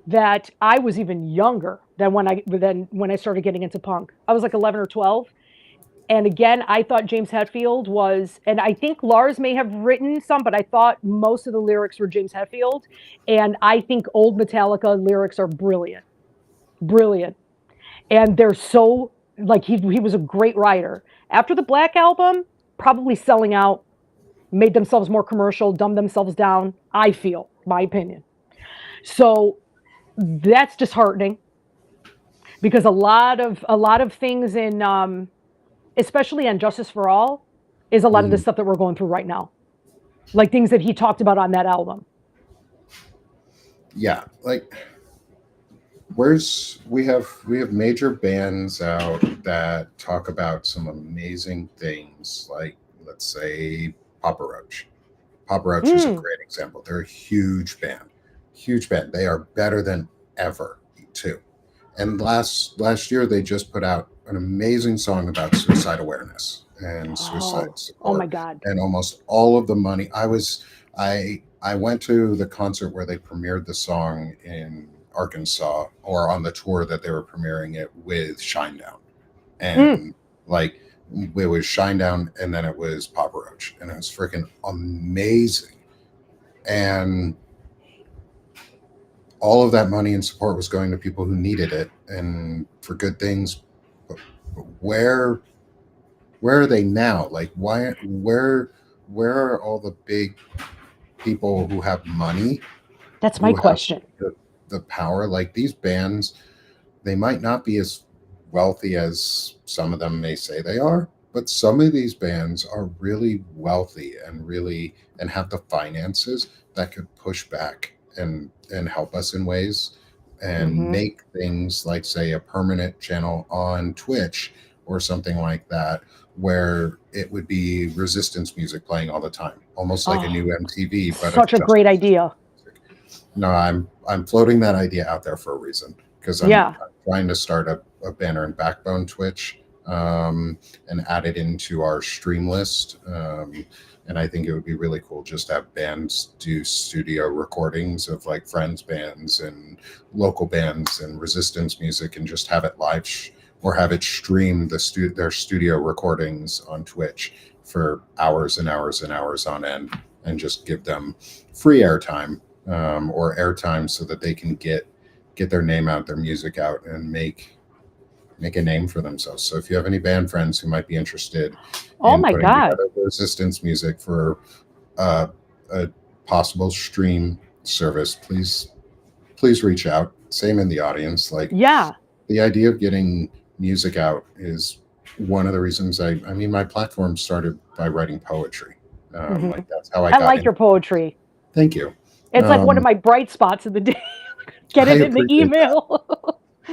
that I was even younger than when I started getting into punk. I was like 11 or 12. And again, I thought James Hetfield was, and I think Lars may have written some, but I thought most of the lyrics were James Hetfield. And I think old Metallica lyrics are brilliant, brilliant. And they're so, like, he was a great writer. After the Black Album, probably selling out, made themselves more commercial, dumbed themselves down, I feel, my opinion. So that's disheartening, because a lot of things in especially on Justice for All is a lot of the mhm, stuff that we're going through right now, like things that he talked about on that album. yeah. Like, we have major bands out that talk about some amazing things, like let's say Papa Roach. Papa Roach is a Mm. great example. They're a huge band, huge band. They are better than ever too. And last year they just put out an amazing song about suicide awareness and suicide Oh my support. God. And almost all of the money, I went to the concert where they premiered the song in Arkansas, or on the tour that they were premiering it with Shinedown. Mm. And like, it was Shinedown and then it was Papa Roach, and it was freaking amazing. And all of that money and support was going to people who needed it and for good things. But where are they now? Like, where are all the big people who have money, That's my who have question. the power? Like, these bands, they might not be as wealthy as some of them may say they are, but some of these bands are really wealthy and have the finances that could push back and help us in ways, and Hmm. make things like, say, a permanent channel on Twitch or something like that, where it would be resistance music playing all the time, almost like a Oh, new MTV, but of such a just great resistance idea. music. No, I'm floating that idea out there for a reason, because Yeah. I'm trying to start a banner and backbone Twitch, and add it into our stream list. And I think it would be really cool just to have bands do studio recordings of like friends bands and local bands and resistance music, and just have it live or have it stream their studio recordings on Twitch for hours and hours and hours on end, and just give them free airtime, or airtime, so that they can get their name out, their music out, and make a name for themselves. So if you have any band friends who might be interested Oh in my putting God. together resistance music for a possible stream service, please reach out. Same in the audience. Like, Yeah. the idea of getting music out is one of the reasons I mean, my platform started by writing poetry. Hmm. Like, that's how I I got like in. your poetry. Thank you. It's like one of Um, my bright spots of the day. Get I it in the appreciate that. email.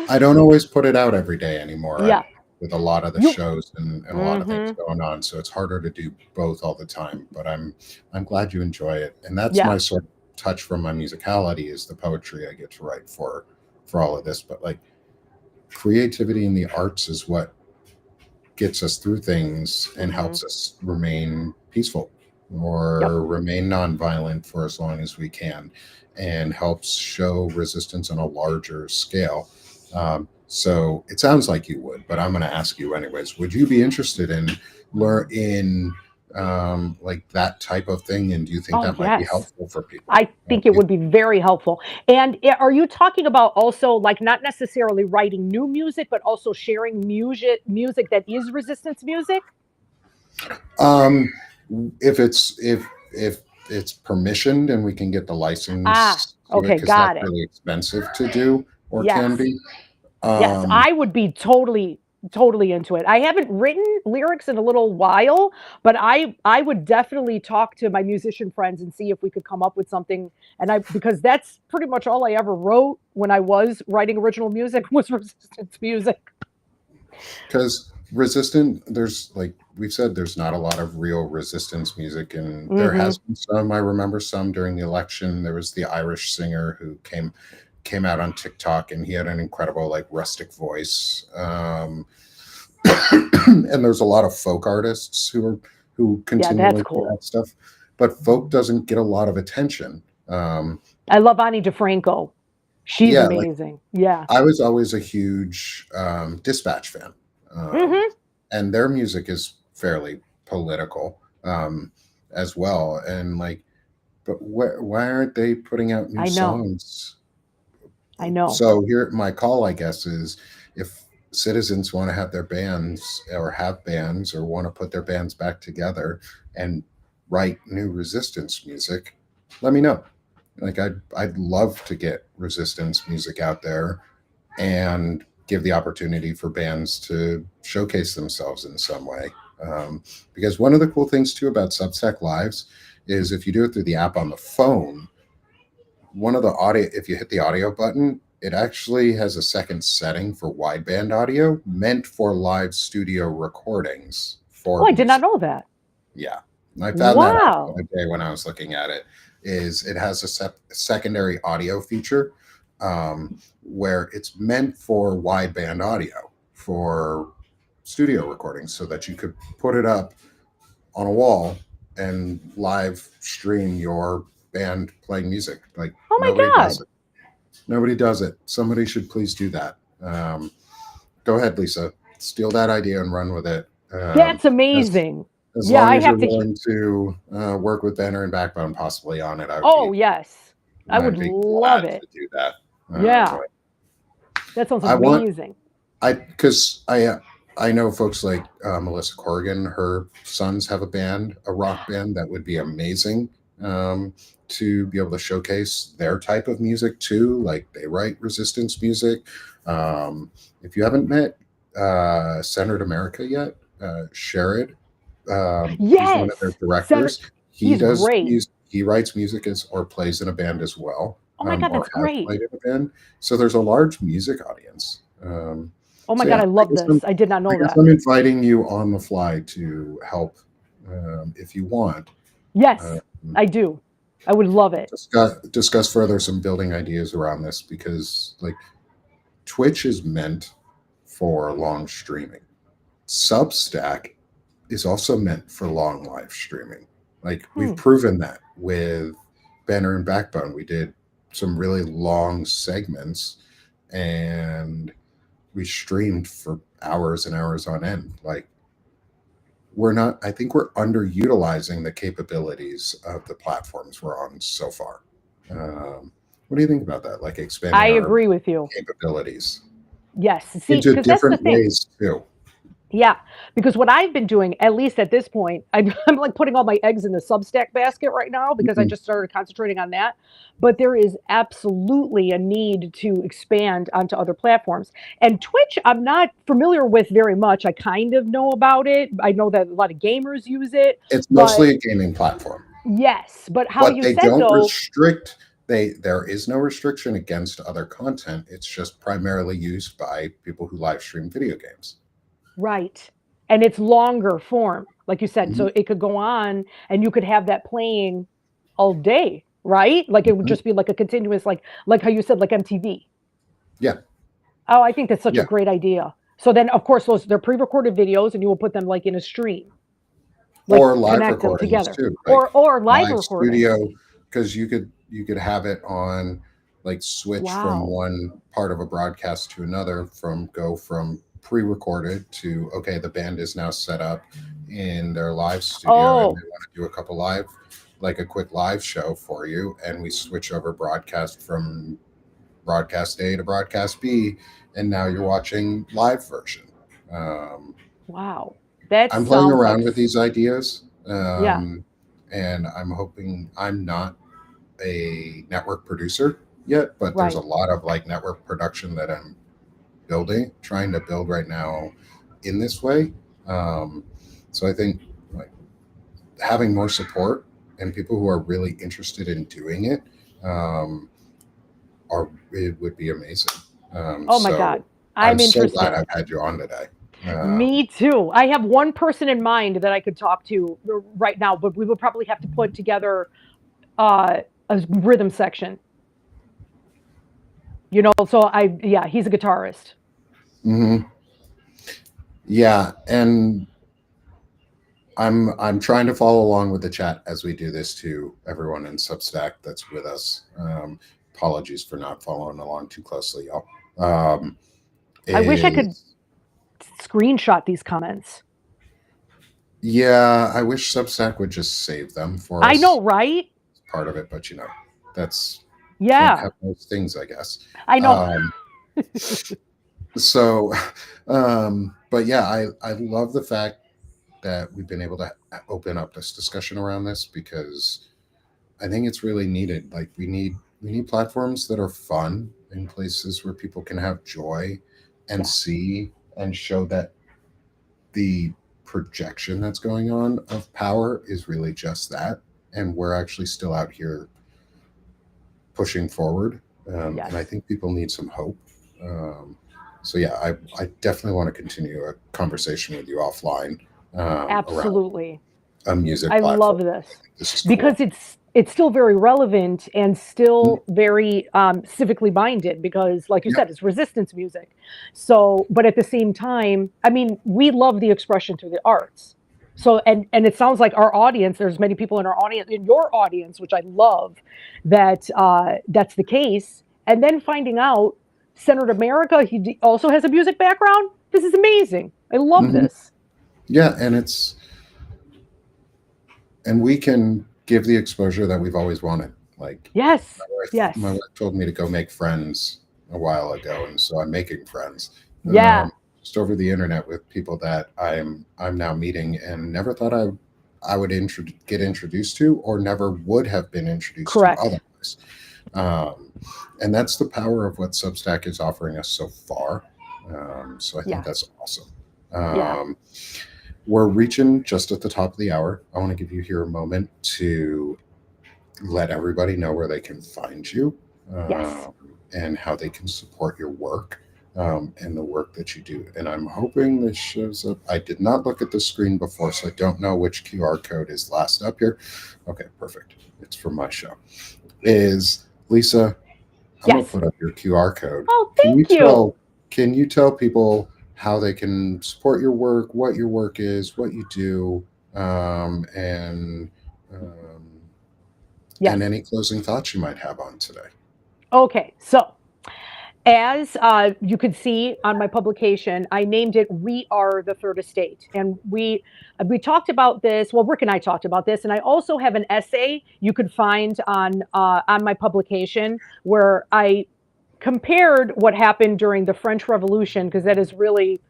I don't always put it out every day anymore. Yeah. With a lot of the You. shows and a lot of things Hmm. going on, so it's harder to do both all the time. But I'm glad you enjoy it, and that's Yeah. my sort of touch from my musicality is the poetry I get to write for all of this. But like, creativity in the arts is what gets us through things and Hmm. helps us remain peaceful Yep. or remain nonviolent for as long as we can, and helps show resistance on a larger scale. So it sounds like you would, but I'm going to ask you anyways. Would you be interested in learn in like that type of thing? And do you think Oh, that might be yes. helpful for people? I think it would be very helpful. And are you talking about also like not necessarily writing new music, but also sharing music that is resistance music? Um, if it's permissioned and we can get the Ah, license to it, okay, because that's got it. really expensive to do or can Yes. be. Yes, Um, I would be totally into it. I haven't written lyrics in a little while, but I would definitely talk to my musician friends and see if we could come up with something. And I because that's pretty much all I ever wrote when I was writing original music was resistance music. because resistant, there's like we've said, there's not a lot of real resistance music, and there Mhm. has been some. I remember some during the election. There was the Irish singer who came out on TikTok, and he had an incredible like rustic voice. And there's a lot of folk artists who Yeah, continually that's put cool. out stuff, but folk doesn't get a lot of attention. Um, I love Ani DeFranco. She's yeah, like amazing. Yeah. I was always a huge Dispatch fan, Mhm. and their music is fairly political as well. And like, but why aren't they putting out new I know. songs? I know. So here, my call, I guess, is if citizens want to have their bands or have bands or want to put their bands back together and write new resistance music, let me know. Like, I'd love to get resistance music out there and give the opportunity for bands to showcase themselves in some way. Because one of the cool things too about Substack Lives is if you do it through the app on the phone, one of the audio, if you hit the audio button, it actually has a second setting for wideband audio meant for live studio recordings Oh, for I did not music. know that. Yeah, and I found that out the Wow. other day when I was looking at it. Is it has a secondary audio feature where it's meant for wideband audio for studio recordings, so that you could put it up on a wall and live stream your band playing music. Like, Oh my nobody does god. it. Nobody does it. Somebody should please do that. Go ahead, Lisa. Steal that idea and run with it. That's As amazing. as Yeah, long I as you're have to willing to work with Banner and Backbone possibly on it, Oh, yes. I would I'd be love glad it. to do that. Yeah. Like, That sounds I want amazing. because I know folks like Melissa Corrigan. Her sons have a band, a rock band that would be amazing to be able to showcase their type of music too. Like, they write resistance music. Um, if you haven't met Centered America yet, Sherrod, he's one of their Yes. Center directors. He He's does great. music. He writes music as or plays in a band as well, Oh my god, or that's has great. played in a band. So there's a large music audience. Oh my So god, yeah, I love this. I did not I know guess that. I'm inviting you on the fly to help if you want. Yes, Um, I do. I would love it. discuss further some building ideas around this, because like, Twitch is meant for long streaming. Substack is also meant for long live streaming. Like, we've Hmm. proven that with Banner and Backbone. We did some really long segments, and we streamed for hours and hours on end. Like, we're not, I think we're underutilizing the capabilities of the platforms we're on so far. What do you think about that? Like, I expanding our agree with you. capabilities. Yes. See, into because that's the different thing. ways too. Yeah, because what I've been doing, at least at this point, I'm like putting all my eggs in the Substack basket right now because I Mhm. just started concentrating on that. But there is absolutely a need to expand onto other platforms. And Twitch, I'm not familiar with very much. I kind of know about it. I know that a lot of gamers use it, It's but mostly a gaming platform, yes. But how but you they said don't though, restrict. There is no restriction against other content. It's just primarily used by people who live stream video games. right. And it's longer form, like you said. Mhm, So it could go on and you could have that playing all day, right? Like it would mhm. just be like a continuous, like how you said, like MTV. Yeah, Oh, I think that's such a yeah. great idea. So then, of course, they're pre-recorded videos, and you will put them like in a stream, like Or live connect them recordings together, too, like or live live recordings. studio, because you could have it on, like, switch from Wow. one part of a broadcast to another, from pre-recorded to, okay, the band is now set up in their live studio and Oh, they want to do a couple live, like a quick live show for you, and we switch over broadcast from broadcast A to broadcast B, and now you're watching live version. um, wow. That I'm playing sounds like around with these ideas, yeah, and I'm hoping. I'm not a network producer yet, but there's a right. lot of like network production that I'm trying to build right now in this way. Um, so I think, like, having more support and people who are really interested in doing it, um, it would be amazing. Oh my God, So I'm I'm so glad interested. I've had you on today. Me too. I have one person in mind that I could talk to right now, but we would probably have to put together a rhythm section. So yeah, he's a guitarist. Mhm. Yeah, and I'm trying to follow along with the chat as we do this to everyone in Substack that's with us. Apologies for not following along too closely, y'all. Um, I wish I could is screenshot these comments. Yeah, I wish Substack would just save them for I know, us. right? It's part of it, but that's can't Yeah, have most things, I guess. I know. Um, so, but yeah, I love the fact that we've been able to open up this discussion around this, because I think it's really needed. Like, we need platforms that are fun, in places where people can have joy and Yeah, see and show that the projection that's going on of power is really just that, and we're actually still out here pushing forward. And I yes, think people need some hope. Um, so yeah, I definitely want to continue a conversation with you offline, around absolutely. a music I love platform. this This is cool. because it's still very relevant and still very civically minded because, like you Yep. said, it's resistance music. So, but at the same time, I mean, we love the expression through the arts. So, and it sounds like our audience. There's many people in our audience, in your audience, which I love, that that's the case. And then finding out Senator America, he also has a music background. This is amazing. I love Mhm. this. Yeah, and we can give the exposure that we've always wanted. Like, Yes, my yes, wife told me to go make friends a while ago, and so I'm making friends, yeah. just over the internet, with people that I'm now meeting, and never thought I would get introduced to, or never would have been introduced to Correct. otherwise. Um, and that's the power of what Substack is offering us so far. So I think Yeah. that's awesome. Yeah. Um, we're reaching just at the top of the hour. I want to give you here a moment to let everybody know where they can find you, Yes. um, and how they can support your work, and the work that you do. And I'm hoping this shows up. I did not look at the screen before, so I don't know which QR code is last up here. Okay, perfect. It's from my show. Is Lisa? I'm gonna Yes. put up your QR code. Oh, Can you thank you. tell? Can you tell people how they can support your work, what your work is, what you do, and um, Yes. any closing thoughts you might have on today? Okay. So, as you could see on my publication, I named it "We Are the Third Estate," and we talked about this. Well, Rick and I talked about this, and I also have an essay you could find on my publication where I compared what happened during the French Revolution, because that is really,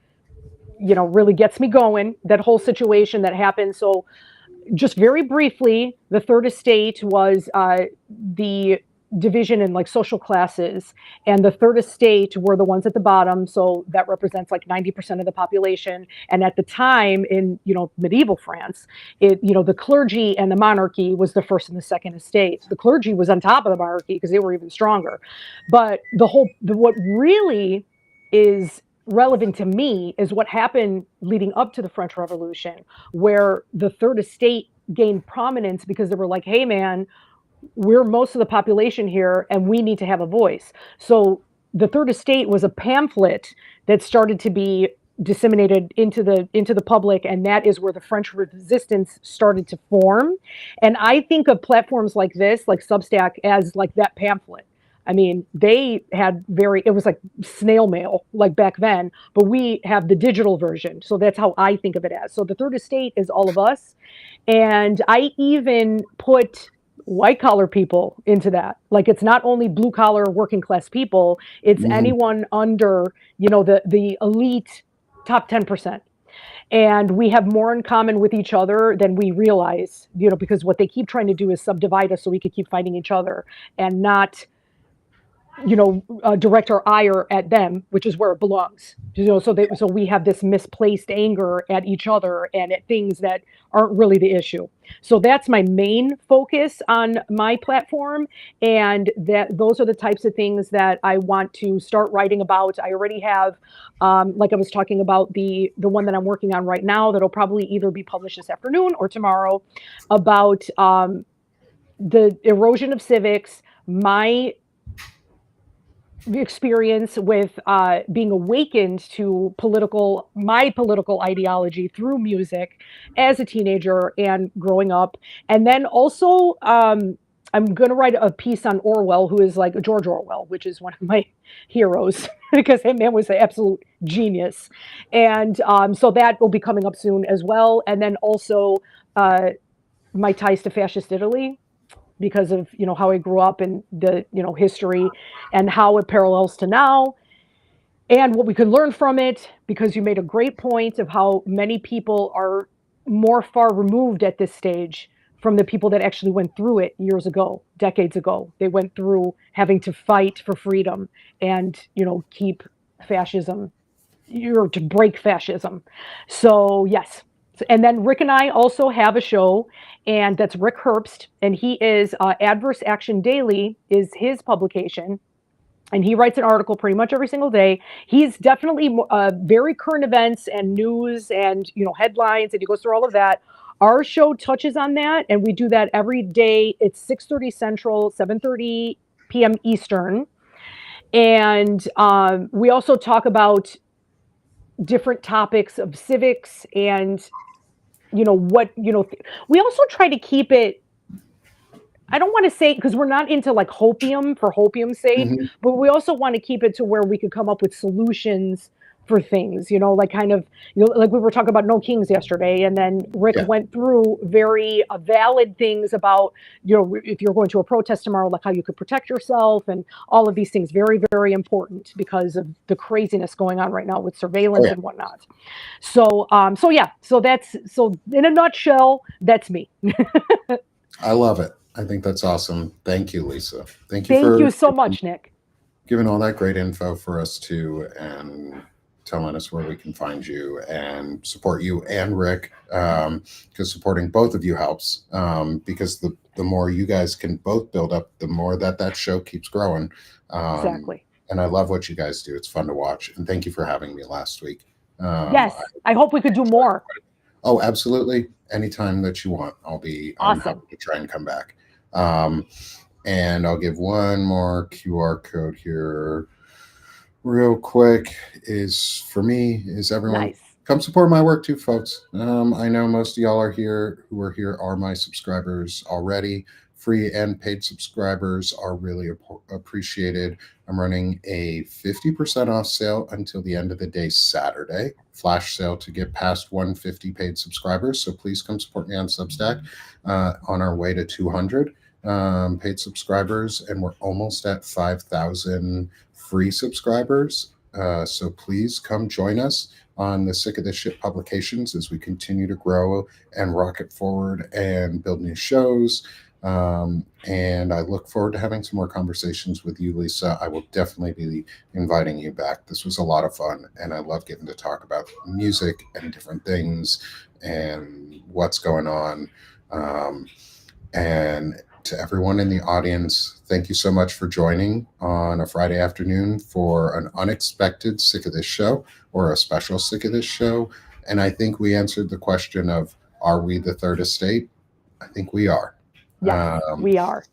really gets me going, that whole situation that happened. So just very briefly, the third estate was the division in like social classes, and the third estate were the ones at the bottom. So that represents like 90% of the population. And at the time in medieval France, the clergy and the monarchy was the first and the second estate. The clergy was on top of the monarchy because they were even stronger. But what really is relevant to me is what happened leading up to the French Revolution, where the third estate gained prominence because they were like, hey, man, we're most of the population here and we need to have a voice. So the third estate was a pamphlet that started to be disseminated into the public, and that is where the French resistance started to form. And I think of platforms like this, like Substack, as like that pamphlet. I mean, they had it was like snail mail, like back then, but we have the digital version. So that's how I think of it as. So the third estate is all of us. And I even put white collar people into that. Like, it's not only blue collar working class people, it's anyone under, the elite top 10%. And we have more in common with each other than we realize, because what they keep trying to do is subdivide us so we could keep fighting each other and not direct our ire at them, which is where it belongs. So we have this misplaced anger at each other and at things that aren't really the issue. So that's my main focus on my platform, and those are the types of things that I want to start writing about. I already have, like I was talking about, the one that I'm working on right now that'll probably either be published this afternoon or tomorrow, about the erosion of civics, my experience with being awakened to my political ideology through music as a teenager and growing up. And then also, I'm going to write a piece on Orwell, who is like George Orwell, which is one of my heroes, because that man was an absolute genius. And so that will be coming up soon as well. And then also my ties to fascist Italy, because of how I grew up and the history and how it parallels to now and what we could learn from it, because you made a great point of how many people are more far removed at this stage from the people that actually went through it years ago, decades ago. They went through having to fight for freedom and keep fascism, or to break fascism. So yes. And then Rick and I also have a show, and that's Rick Herbst, and he is Adverse Action Daily is his publication, and he writes an article pretty much every single day. He's definitely very current events and news and headlines, and he goes through all of that. Our show touches on that, and we do that every day. It's 6:30 Central, 7:30 p.m. Eastern, and we also talk about different topics of civics and we also try to keep it, I don't want to say, because we're not into like hopium for hopium's sake, but we also want to keep it to where we could come up with solutions for things, like kind of, like we were talking about No Kings yesterday, and then Rick went through very valid things about, if you're going to a protest tomorrow, like how you could protect yourself and all of these things. Very, very important because of the craziness going on right now with surveillance and whatnot. So, so in a nutshell, that's me. I love it. I think that's awesome. Thank you, Lisa. Thank you so much, Nick. Giving all that great info for us too, and telling us where we can find you and support you and Rick, because supporting both of you helps, because the more you guys can both build up, the more that show keeps growing. Exactly. And I love what you guys do. It's fun to watch. And thank you for having me last week. Yes, I hope we could do more. Oh, absolutely. Anytime that you want, I'm happy to try and come back. And I'll give one more QR code here real quick. Is everyone nice. Come support my work too, folks. I know most of y'all who are here are my subscribers already. Free and paid subscribers are really appreciated. I'm running a 50% off sale until the end of the day, Saturday. Flash sale to get past 150 paid subscribers. So please come support me on Substack on our way to 200. paid subscribers, and we're almost at 5,000 free subscribers. So please come join us on the Sick of This Shit publications as we continue to grow and rocket forward and build new shows. And I look forward to having some more conversations with you, Lisa. I will definitely be inviting you back. This was a lot of fun, and I love getting to talk about music and different things and what's going on. And to everyone in the audience, thank you so much for joining on a Friday afternoon for an unexpected Sick of This Show or a special Sick of This Show. And I think we answered the question of, are we the third estate? I think we are. Yes, we are.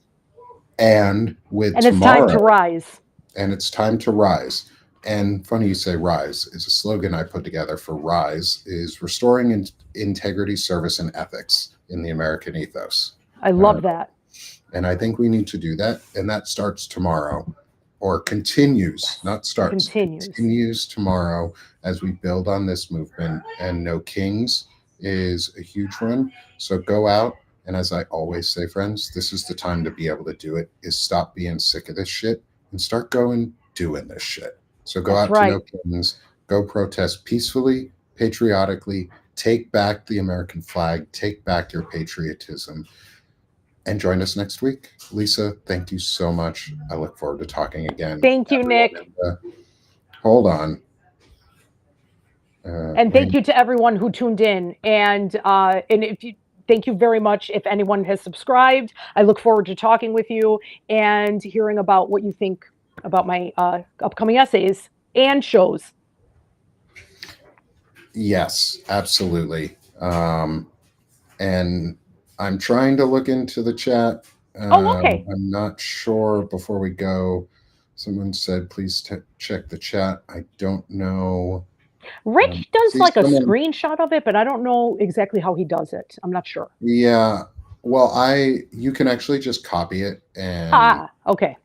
And with And tomorrow, it's time to rise. And it's time to rise. And funny you say rise. It's a slogan I put together for Rise, is restoring integrity, service, and ethics in the American ethos. I love that. And I think we need to do that. And that starts tomorrow, or continues, not starts, continues tomorrow as we build on this movement. And No Kings is a huge one. So go out. And as I always say, friends, this is the time to be able to do it, is stop being sick of this shit and start doing this shit. So go out to No Kings, go protest peacefully, patriotically, take back the American flag, take back your patriotism, and join us next week. Lisa, thank you so much. I look forward to talking again. Thank you, Nick. Hold on. And thank you to everyone who tuned in. And if you, thank you very much. If anyone has subscribed, I look forward to talking with you and hearing about what you think about my upcoming essays and shows. Yes, absolutely. And I'm trying to look into the chat. Okay. I'm not sure. Before we go, someone said, please check the chat. I don't know. Rick does like a screenshot of it, but I don't know exactly how he does it. I'm not sure. Yeah. Well, you can actually just copy it and okay.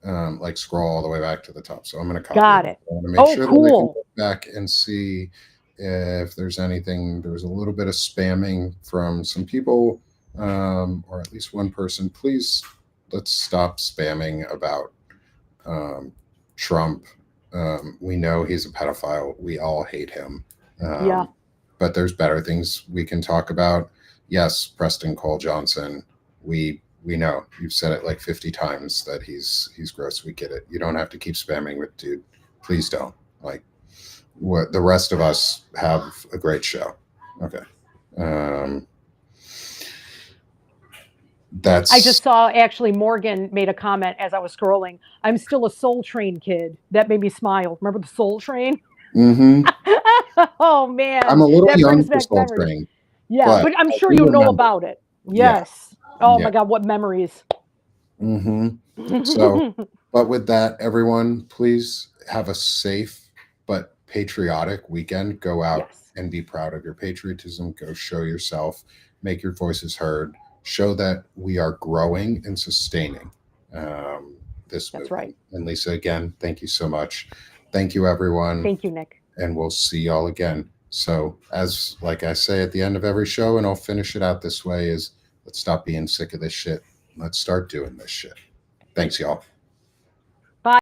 Like scroll all the way back to the top. So I'm going to copy it. I want to make sure that I can look back and see if there's anything. There was a little bit of spamming from some people, or at least one person. Please, let's stop spamming about Trump. We know he's a pedophile. We all hate him. Yeah. But there's better things we can talk about. Yes, Preston Cole Johnson. We know, you've said it like 50 times that he's gross. We get it. You don't have to keep spamming with dude. Please don't. Like, what the rest of us have a great show. Okay. I just saw actually Morgan made a comment as I was scrolling. I'm still a Soul Train kid. That made me smile. Remember the Soul Train? Mm-hmm. Oh man, I'm a little young for Soul Train. Yeah, but I'm sure you know about it. Yes. Yeah. Oh my God, what memories. Mm-hmm. So, but with that, everyone, please have a safe but patriotic weekend. Go out and be proud of your patriotism. Go show yourself. Make your voices heard. Show that we are growing and sustaining this movement. That's right. And Lisa, again, thank you so much. Thank you, everyone. Thank you, Nick. And we'll see y'all again. So, as like I say at the end of every show, and I'll finish it out this way, is let's stop being sick of this shit. Let's start doing this shit. Thanks, y'all.